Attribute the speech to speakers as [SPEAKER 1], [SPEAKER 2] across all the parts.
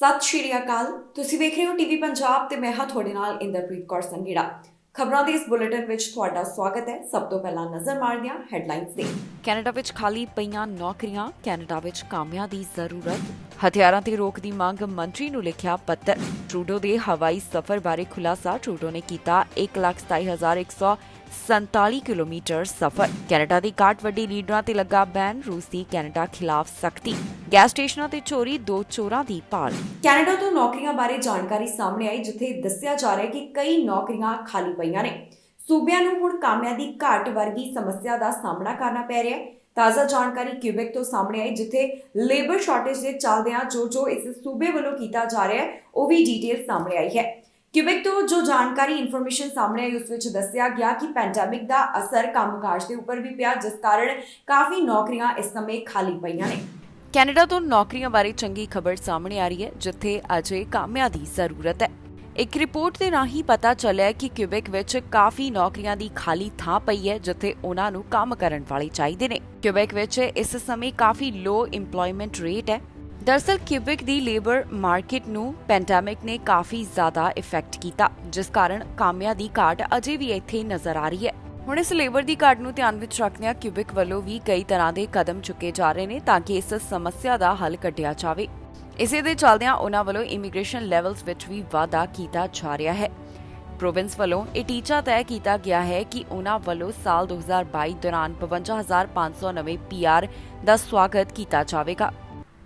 [SPEAKER 1] ਸਤਿ ਸ਼੍ਰੀ ਅਕਾਲ। ਤੁਸੀਂ ਵੇਖ ਰਹੇ ਹੋ ਟੀਵੀ ਪੰਜਾਬ ਤੇ ਮੈਂ ਹਾਂ ਤੁਹਾਡੇ ਨਾਲ ਇੰਦਰਪ੍ਰੀਤ ਕੌਰ ਸੰਘੇੜਾ। ਖਬਰਾਂ ਦੇ ਇਸ ਬੁਲੇਟਿਨ ਵਿੱਚ ਤੁਹਾਡਾ ਸਵਾਗਤ ਹੈ। ਸਭ ਤੋਂ ਪਹਿਲਾਂ ਨਜ਼ਰ ਮਾਰਦੇ ਹਾਂ ਹੈਡਲਾਈਨਸ ਤੇ।
[SPEAKER 2] ਕੈਨੇਡਾ ਵਿੱਚ ਖਾਲੀ ਪਈਆਂ ਨੌਕਰੀਆਂ, ਕੈਨੇਡਾ ਵਿੱਚ ਕਾਮਿਆਂ ਦੀ ਜ਼ਰੂਰਤ। ਹਥਿਆਰਾਂ ਤੇ ਰੋਕ ਦੀ ਮੰਗ, ਮੰਤਰੀ ਨੂੰ ਲਿਖਿਆ ਪੱਤਰ। ਟਰੂਡੋ ਦੇ ਹਵਾਈ ਸਫ਼ਰ ਬਾਰੇ ਖੁਲਾਸਾ, ਟਰੂਡੋ ਨੇ ਕੀਤਾ 1,27,147 ਕਿਲੋਮੀਟਰ ਸਫ਼ਰ। ਕੈਨੇਡਾ ਦੀ ਘਾਟ ਵੱਡੀ ਲੀਡਰਾਂ ਤੇ ਲੱਗਾ ਬੈਨ, ਰੂਸ ਦੀ ਕੈਨੇਡਾ ਖਿਲਾਫ ਸਖਤੀ। ਗੈਸ ਸਟੇਸ਼ਨਾਂ ਤੇ ਚੋਰੀ, 2 ਚੋਰਾਂ ਦੀ ਭਾਲ।
[SPEAKER 1] ਕੈਨੇਡਾ ਤੋਂ ਨੌਕਰੀਆਂ ਬਾਰੇ ਜਾਣਕਾਰੀ ਸਾਹਮਣੇ ਆਈ, ਜਿੱਥੇ ਦੱਸਿਆ ਜਾ ਰਿਹਾ ਹੈ ਕਿ ਕਈ ਨੌਕਰੀਆਂ ਖਾਲੀ ਪਈਆਂ ਨੇ। ਸੂਬਿਆਂ ਨੂੰ ਹੁਣ ਕਾਮਿਆਂ ਦੀ ਘਾਟ ਵਰਗੀ ਸਮੱਸਿਆ ਦਾ ਸਾਹਮਣਾ ਕਰਨਾ ਪੈ ਰਿਹਾ ਹੈ। ਤਾਜ਼ਾ ਜਾਣਕਾਰੀ ਕਿਊਬੈਕ ਤੋਂ ਸਾਹਮਣੇ ਆਈ, ਜਿੱਥੇ ਲੇਬਰ ਸ਼ਾਰਟੇਜ ਦੇ ਚੱਲਦਿਆਂ ਜੋ ਇਸ ਸੂਬੇ ਵੱਲੋਂ ਕੀਤਾ ਜਾ ਰਿਹਾ ਹੈ ਉਹ ਵੀ ਡਿਟੇਲ ਸਾਹਮਣੇ ਆਈ ਹੈ। ਕਿਊਬੈਕ ਤੋਂ ਜੋ ਜਾਣਕਾਰੀ ਇਨਫੋਰਮੇਸ਼ਨ ਸਾਹਮਣੇ ਆਈ, ਉਸ ਵਿੱਚ ਦੱਸਿਆ ਗਿਆ ਕਿ ਪੈਂਡੈਮਿਕ ਦਾ ਅਸਰ ਕੰਮਕਾਜ ਦੇ ਉੱਪਰ ਵੀ ਪਿਆ, ਜਿਸ ਕਾਰਨ ਕਾਫੀ ਨੌਕਰੀਆਂ ਇਸ ਸਮੇਂ ਖਾਲੀ ਪਈਆਂ ਨੇ।
[SPEAKER 2] ਕੈਨੇਡਾ ਤੋਂ ਨੌਕਰੀਆਂ ਬਾਰੇ ਚੰਗੀ ਖਬਰ ਸਾਹਮਣੇ ਆ ਰਹੀ ਹੈ, ਜਿੱਥੇ ਅਜੇ ਕਾਮਿਆਂ ਦੀ ਜ਼ਰੂਰਤ ਹੈ। ਇੱਕ ਰਿਪੋਰਟ ਦੇ ਰਾਹੀਂ ਪਤਾ ਚੱਲਿਆ ਕਿ ਕਿਊਬੈਕ ਵਿੱਚ ਕਾਫੀ ਨੌਕਰੀਆਂ ਦੀ ਖਾਲੀ ਥਾਂ ਪਈ ਹੈ, ਜਿੱਥੇ ਉਹਨਾਂ ਨੂੰ ਕੰਮ ਕਰਨ ਵਾਲੇ ਚਾਹੀਦੇ ਨੇ। ਕਿਊਬੈਕ ਵਿੱਚ ਇਸ ਸਮੇਂ ਕਾਫੀ ਲੋ ਇੰਪਲੋਇਮੈਂਟ ਰੇਟ ਹੈ। ਦਰਅਸਲ ਕਿਊਬੈਕ ਦੀ ਲੇਬਰ ਮਾਰਕੀਟ ਨੂੰ ਪੈਂਡੈਮਿਕ ਨੇ ਕਾਫੀ ਜ਼ਿਆਦਾ ਇਫੈਕਟ ਕੀਤਾ, ਜਿਸ ਕਾਰਨ ਕਾਮਿਆਂ ਦੀ ਘਾਟ ਅਜੇ ਵੀ ਇੱਥੇ ਨਜ਼ਰ ਆ ਰਹੀ ਹੈ। ਹੁਣ ਇਸ ਲੇਬਰ ਦੀ ਘਾਟ ਨੂੰ ਧਿਆਨ ਵਿੱਚ ਰੱਖਦਿਆਂ ਕਿਊਬੈਕ ਵੱਲੋਂ ਵੀ ਕਈ ਤਰ੍ਹਾਂ ਦੇ ਕਦਮ ਚੁੱਕੇ ਜਾ ਰਹੇ ਨੇ ਤਾਂ ਕਿ ਇਸ ਸਮੱਸਿਆ ਦਾ ਹੱਲ ਕੱਢਿਆ ਜਾਵੇ। ਇਸੇ ਦੇ ਚੱਲਦਿਆਂ ਉਹਨਾਂ ਵੱਲੋਂ ਇਮੀਗ੍ਰੇਸ਼ਨ ਲੈਵਲਸ ਵਿੱਚ ਵੀ ਵਾਧਾ ਕੀਤਾ ਜਾ ਰਿਹਾ ਹੈ। ਪ੍ਰੋਵਿੰਸ ਵੱਲੋਂ ਇਹ ਟੀਚਾ ਤੈਅ ਕੀਤਾ ਗਿਆ ਹੈ ਕਿ ਉਹਨਾਂ ਵੱਲੋਂ ਸਾਲ 2022 ਦੌਰਾਨ 52,500 ਨਵੇਂ PR ਦਾ ਸਵਾਗਤ ਕੀਤਾ ਜਾਵੇਗਾ।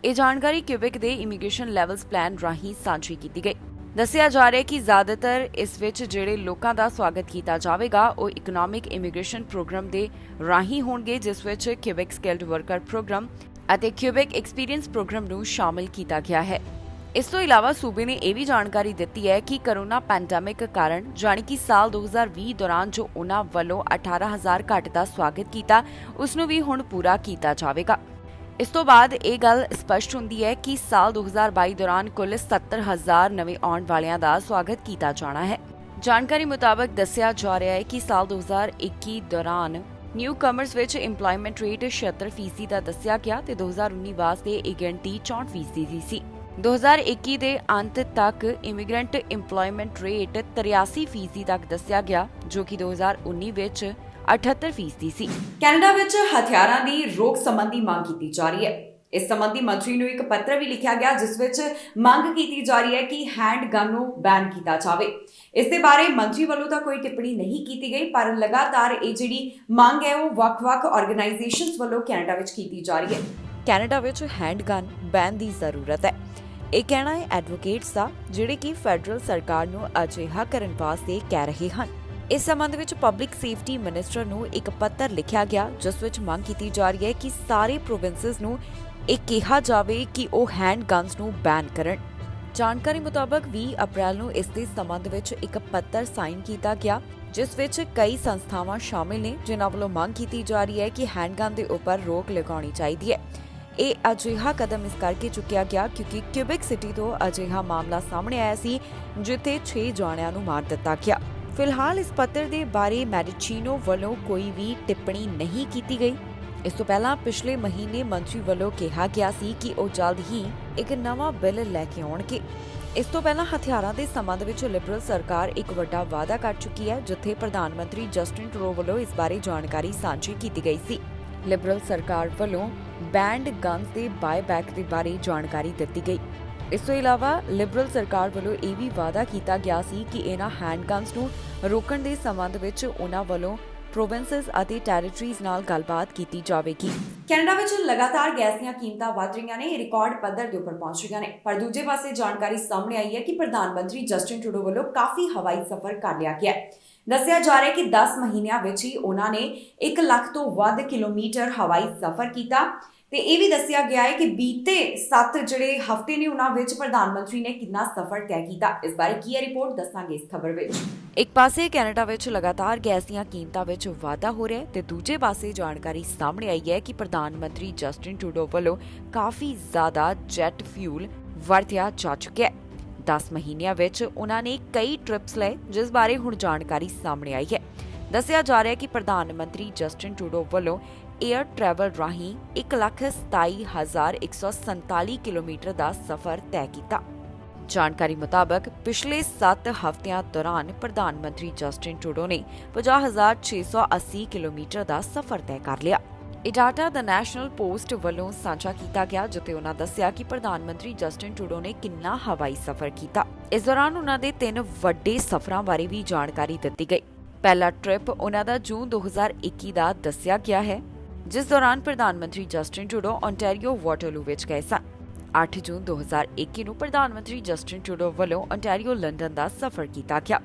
[SPEAKER 2] ਇਹ ਜਾਣਕਾਰੀ ਕਿਊਬੈਕ ਦੇ ਇਮੀਗ੍ਰੇਸ਼ਨ ਲੈਵਲਸ ਪਲਾਨ ਰਾਹੀਂ ਸਾਂਝੀ ਕੀਤੀ ਗਈ। ਦੱਸਿਆ ਜਾ ਰਿਹਾ ਹੈ ਕਿ ਜ਼ਿਆਦਾਤਰ ਇਸ ਵਿੱਚ ਜਿਹੜੇ ਲੋਕਾਂ ਦਾ ਸਵਾਗਤ ਕੀਤਾ ਜਾਵੇਗਾ ਉਹ ਇਕਨੋਮਿਕ ਇਮੀਗ੍ਰੇਸ਼ਨ ਪ੍ਰੋਗਰਾਮ ਦੇ ਰਾਹੀਂ ਹੋਣਗੇ, ਜਿਸ ਵਿੱਚ ਕਿਊਬੈਕ ਸਕਿਲਡ ਵਰਕਰ ਪ੍ਰੋਗਰਾਮ ਅਤੇ ਕਿਊਬੈਕ ਐਕਸਪੀਰੀਅੰਸ ਪ੍ਰੋਗਰਾਮ ਨੂੰ ਸ਼ਾਮਿਲ ਕੀਤਾ ਗਿਆ ਹੈ। ਇਸ ਤੋਂ ਇਲਾਵਾ ਸੂਬੇ ਨੇ ਇਹ ਵੀ ਜਾਣਕਾਰੀ ਦਿੱਤੀ ਹੈ ਕਿ ਕੋਰੋਨਾ ਪੈਂਡੈਮਿਕ ਕਾਰਨ ਜਾਣੀ ਕਿ ਸਾਲ 2020 ਦੌਰਾਨ ਜੋ ਉਹਨਾਂ ਵੱਲੋਂ 18,000 ਘੱਟ ਦਾ ਸਵਾਗਤ ਕੀਤਾ, ਉਸ ਨੂੰ ਵੀ ਹੁਣ ਪੂਰਾ ਕੀਤਾ ਜਾਵੇਗਾ। ਇਸ ਤੋਂ ਬਾਅਦ ਇਹ ਗੱਲ ਸਪਸ਼ਟ ਹੁੰਦੀ ਹੈ ਕਿ ਸਾਲ 2022 ਦੌਰਾਨ ਕੁੱਲ 70,000 ਨਵੇਂ ਆਉਣ ਵਾਲਿਆਂ ਦਾ ਸਵਾਗਤ ਕੀਤਾ ਜਾਣਾ ਹੈ। ਜਾਣਕਾਰੀ ਮੁਤਾਬਕ ਦੱਸਿਆ ਜਾ ਰਿਹਾ ਹੈ ਕਿ ਸਾਲ 2021 ਦੌਰਾਨ ਨਿਊ ਕਮਰਸ ਵਿੱਚ ਇੰਪਲੋਇਮੈਂਟ ਰੇਟ 76% ਦਾ ਦੱਸਿਆ ਗਿਆ ਤੇ 2019 ਵਾਸਤੇ ਇਹ ਗਿਣਤੀ 64% ਦੀ ਸੀ। 2021 ਦੇ ਅੰਤ ਤੱਕ ਇਮੀਗ੍ਰੈਂਟ ਇੰਪਲੋਇਮੈਂਟ ਰੇਟ 83% ਤੱਕ ਦੱਸਿਆ ਗਿਆ, ਜੋ ਕਿ 2019 ਵਿੱਚ 78% ਸੀ।
[SPEAKER 1] ਕੈਨੇਡਾ ਵਿੱਚ ਹਥਿਆਰਾਂ ਦੀ ਰੋਕ ਸੰਬੰਧੀ ਮੰਗ ਕੀਤੀ ਜਾ ਰਹੀ ਹੈ। ਇਸ ਸੰਬੰਧੀ ਮੰਤਰੀ ਨੂੰ ਇੱਕ ਪੱਤਰ ਵੀ ਲਿਖਿਆ ਗਿਆ, ਜਿਸ ਵਿੱਚ ਮੰਗ ਕੀਤੀ ਜਾ ਰਹੀ ਹੈ ਕਿ ਹੈਂਡ ਗਨ ਨੂੰ ਬੈਨ ਕੀਤਾ ਜਾਵੇ। ਇਸ ਦੇ ਬਾਰੇ ਮੰਤਰੀ ਵੱਲੋਂ ਤਾਂ ਕੋਈ ਟਿੱਪਣੀ ਨਹੀਂ ਕੀਤੀ ਗਈ, ਪਰ ਲਗਾਤਾਰ ਇਹ ਜਿਹੜੀ ਮੰਗ ਹੈ ਉਹ ਵੱਖ-ਵੱਖ ਆਰਗੇਨਾਈਜੇਸ਼ਨਸ ਵੱਲੋਂ ਕੈਨੇਡਾ ਵਿੱਚ ਕੀਤੀ ਜਾ ਰਹੀ ਹੈ।
[SPEAKER 2] ਕੈਨੇਡਾ ਵਿੱਚ ਹੈਂਡ ਗਨ ਬੈਨ ਦੀ ਜ਼ਰੂਰਤ ਹੈ। ਇਹ ਕਹਿਣਾ ਹੈ ਐਡਵੋਕੇਟਸ ਦਾ, ਜਿਹੜੇ ਕਿ ਫੈਡਰਲ ਸਰਕਾਰ ਨੂੰ ਅਜਿਹਾ ਕਰਨ ਵਾਸਤੇ ਕਹਿ ਰਹੇ ਹਨ। ਇਸ ਸੰਬੰਧ ਵਿੱਚ ਪਬਲਿਕ ਸੇਫਟੀ ਮਿਨਿਸਟਰ ਨੂੰ ਇੱਕ ਪੱਤਰ ਲਿਖਿਆ ਗਿਆ, ਜਿਸ ਵਿੱਚ ਮੰਗ ਕੀਤੀ ਜਾ ਰਹੀ ਹੈ ਕਿ ਸਾਰੇ ਪ੍ਰੋਵਿੰਸਸ ਨੂੰ ਇਹ ਕਿਹਾ ਜਾਵੇ ਕਿ ਉਹ ਹੈਂਡ ਗਨਸ ਨੂੰ ਬੈਨ ਕਰਨ। ਜਾਣਕਾਰੀ ਮੁਤਾਬਕ 20 ਅਪ੍ਰੈਲ ਨੂੰ ਇਸ ਦੇ ਸੰਬੰਧ ਵਿੱਚ ਇੱਕ ਪੱਤਰ ਸਾਈਨ ਕੀਤਾ ਗਿਆ, ਜਿਸ ਵਿੱਚ ਕਈ ਸੰਸਥਾਵਾਂ ਸ਼ਾਮਿਲ ਨੇ, ਜਿਨ੍ਹਾਂ ਵੱਲੋਂ ਮੰਗ ਕੀਤੀ ਜਾ ਰਹੀ ਹੈ ਕਿ ਹੈਂਡ ਗਨ ਦੇ ਉੱਪਰ ਰੋਕ ਲਗਾਉਣੀ ਚਾਹੀਦੀ ਹੈ। ਇਹ ਅਜਿਹਾ ਕਦਮ ਇਸ ਕਰਕੇ ਚੁੱਕਿਆ ਗਿਆ ਕਿਉਂਕਿ ਕਿਊਬੈਕ ਸਿਟੀ ਤੋਂ ਅਜਿਹਾ ਮਾਮਲਾ ਸਾਹਮਣੇ ਆਇਆ ਸੀ, ਜਿੱਥੇ 6 ਜਣਿਆਂ ਨੂੰ ਮਾਰ ਦਿੱਤਾ ਗਿਆ। ਫਿਲਹਾਲ ਇਸ ਪੱਤਰ ਦੇ ਬਾਰੇ ਮੈਡੀਚੀਨੋ ਵੱਲੋਂ ਕੋਈ ਵੀ ਟਿੱਪਣੀ ਨਹੀਂ ਕੀਤੀ ਗਈ। ਇਸ ਤੋਂ ਪਹਿਲਾਂ ਪਿਛਲੇ ਮਹੀਨੇ ਮੰਤਰੀ ਵੱਲੋਂ ਕਿਹਾ ਗਿਆ ਸੀ ਕਿ ਉਹ ਜਲਦ ਹੀ ਇੱਕ ਨਵਾਂ ਬਿੱਲ ਲੈ ਕੇ ਆਉਣਗੇ। ਇਸ ਤੋਂ ਪਹਿਲਾਂ ਹਥਿਆਰਾਂ ਦੇ ਸੰਬੰਧ ਵਿੱਚ ਲਿਬਰਲ ਸਰਕਾਰ ਇੱਕ ਵੱਡਾ ਵਾਅਦਾ ਕਰ ਚੁੱਕੀ ਹੈ, ਜਿੱਥੇ ਪ੍ਰਧਾਨ ਮੰਤਰੀ ਜਸਟਿਨ ਟਰੂਡੋ ਵੱਲੋਂ ਇਸ ਬਾਰੇ ਜਾਣਕਾਰੀ ਸਾਂਝੀ ਕੀਤੀ ਗਈ ਸੀ। ਲਿਬਰਲ ਸਰਕਾਰ ਵੱਲੋਂ ਬੈਂਡ ਗਨਸ ਦੇ ਬਾਇਬੈਕ ਦੇ ਬਾਰੇ ਜਾਣਕਾਰੀ ਦਿੱਤੀ ਗਈ। ਇਸ ਤੋਂ ਇਲਾਵਾ ਲਿਬਰਲ ਸਰਕਾਰ ਵੱਲੋਂ ਇਹ ਵੀ ਵਾਅਦਾ ਕੀਤਾ ਗਿਆ ਸੀ ਕਿ ਇਹਨਾਂ ਹੈਂਡ ਗਨਸ ਨੂੰ ਰੋਕਣ ਦੇ ਸੰਬੰਧ ਵਿੱਚ ਉਹਨਾਂ ਵੱਲੋਂ ਪ੍ਰੋਵਿੰਸਸ ਅਤੇ ਟੈਰੀਟਰੀਜ਼ ਨਾਲ ਗੱਲਬਾਤ ਕੀਤੀ ਜਾਵੇਗੀ।
[SPEAKER 1] ਕੈਨੇਡਾ ਵਿੱਚ ਲਗਾਤਾਰ ਗੈਸ ਦੀਆਂ ਕੀਮਤਾਂ ਵਧ ਰਹੀਆਂ ਨੇ, ਇਹ ਰਿਕਾਰਡ ਪੱਧਰ ਦੇ ਉੱਪਰ ਪਹੁੰਚ ਰਹੀਆਂ ਨੇ। ਪਰ ਦੂਜੇ ਪਾਸੇ ਜਾਣਕਾਰੀ ਸਾਹਮਣੇ ਆਈ ਹੈ ਕਿ ਪ੍ਰਧਾਨ ਮੰਤਰੀ ਜਸਟਿਨ ਟਰੂਡੋ ਵੱਲੋਂ ਕਾਫੀ ਹਵਾਈ ਸਫ਼ਰ ਕਰ ਲਿਆ ਗਿਆ ਹੈ। ਦੱਸਿਆ ਜਾ ਰਿਹਾ ਹੈ ਕਿ 10 ਮਹੀਨਿਆਂ ਵਿੱਚ ਹੀ ਉਹਨਾਂ ਨੇ 1 ਲੱਖ ਤੋਂ ਵੱਧ ਕਿਲੋਮੀਟਰ ਹਵਾਈ ਸਫ਼ਰ ਕੀਤਾ ਤੇ ਇਹ ਵੀ ਦੱਸਿਆ ਗਿਆ ਹੈ ਕਿ ਬੀਤੇ 7 ਜਿਹੜੇ ਹਫ਼ਤੇ ਨੇ ਉਹਨਾਂ ਵਿੱਚ ਪ੍ਰਧਾਨ ਮੰਤਰੀ ਨੇ ਕਿੰਨਾ ਸਫ਼ਰ ਤੈਅ ਕੀਤਾ। ਇਸ ਬਾਰੇ ਕੀ ਹੈ ਰਿਪੋਰਟ, ਦੱਸਾਂਗੇ ਇਸ ਖਬਰ ਵਿੱਚ।
[SPEAKER 2] ਇੱਕ ਪਾਸੇ ਕੈਨੇਡਾ ਵਿੱਚ ਲਗਾਤਾਰ ਗੈਸ ਦੀਆਂ ਕੀਮਤਾਂ ਵਿੱਚ ਵਾਧਾ ਹੋ ਰਿਹਾ ਹੈ ਤੇ ਦੂਜੇ ਪਾਸੇ ਜਾਣਕਾਰੀ ਸਾਹਮਣੇ ਆਈ ਹੈ ਕਿ ਪ੍ਰਧਾਨ ਮੰਤਰੀ ਜਸਟਿਨ ਟਰੂਡੋ ਵੱਲੋਂ ਕਾਫੀ ਜ਼ਿਆਦਾ ਜੈਟ ਫਿਊਲ ਵਰਤਿਆ ਜਾ ਚੁੱਕਿਆ ਹੈ। 10 ਮਹੀਨਿਆਂ ਵਿੱਚ ਉਹਨਾਂ ਨੇ ਕਈ ਟ੍ਰਿਪਸ ਲਏ, ਜਿਸ ਬਾਰੇ ਹੁਣ ਜਾਣਕਾਰੀ ਸਾਹਮਣੇ ਆਈ ਹੈ। ਦੱਸਿਆ ਜਾ ਰਿਹਾ ਹੈ ਕਿ ਪ੍ਰਧਾਨ ਮੰਤਰੀ ਜਸਟਿਨ ਟਰੂਡੋ ਵੱਲੋਂ ਏਅਰ ਟਰੈਵਲ ਰਾਹੀਂ 1,27,147 ਕਿਲੋਮੀਟਰ ਦਾ ਸਫ਼ਰ ਤੈਅ ਕੀਤਾ। ਜਾਣਕਾਰੀ ਮੁਤਾਬਕ ਪਿਛਲੇ 7 ਹਫ਼ਤਿਆਂ ਦੌਰਾਨ ਪ੍ਰਧਾਨ ਮੰਤਰੀ ਜਸਟਿਨ ਟਰੂਡੋ ਨੇ 50,680 ਕਿਲੋਮੀਟਰ ਦਾ ਸਫ਼ਰ ਤੈਅ ਕਰ ਲਿਆ। ਇਹ ਡਾਟਾ ਦ ਨੈਸ਼ਨਲ ਪੋਸਟ ਵੱਲੋਂ ਸਾਂਝਾ ਕੀਤਾ ਗਿਆ, ਜਿੱਥੇ ਉਹਨਾਂ ਦੱਸਿਆ ਕਿ ਪ੍ਰਧਾਨ ਮੰਤਰੀ ਜਸਟਿਨ ਟਰੂਡੋ ਨੇ ਕਿੰਨਾ ਹਵਾਈ ਸਫ਼ਰ ਕੀਤਾ। ਇਸ ਦੌਰਾਨ ਉਹਨਾਂ ਦੇ 3 ਵੱਡੇ ਸਫ਼ਰਾਂ ਬਾਰੇ ਵੀ ਜਾਣਕਾਰੀ ਦਿੱਤੀ ਗਈ। ਪਹਿਲਾ ਟ੍ਰਿਪ ਉਹਨਾਂ ਦਾ ਜੂਨ 2021 ਦਾ ਦੱਸਿਆ ਗਿਆ ਹੈ, ਜਿਸ ਦੌਰਾਨ ਪ੍ਰਧਾਨ ਮੰਤਰੀ ਜਸਟਿਨ ਟਰੂਡੋ ontario ਵਾਟਰਲੂ ਵਿੱਚ ਗਏ ਸਨ। 8 ਜੂਨ 2021 ਨੂੰ ਪ੍ਰਧਾਨ ਮੰਤਰੀ ਜਸਟਿਨ ਟਰੂਡੋ ਵੱਲੋਂ ontario ਲੰਡਨ ਦਾ ਸਫ਼ਰ ਕੀਤਾ ਗਿਆ।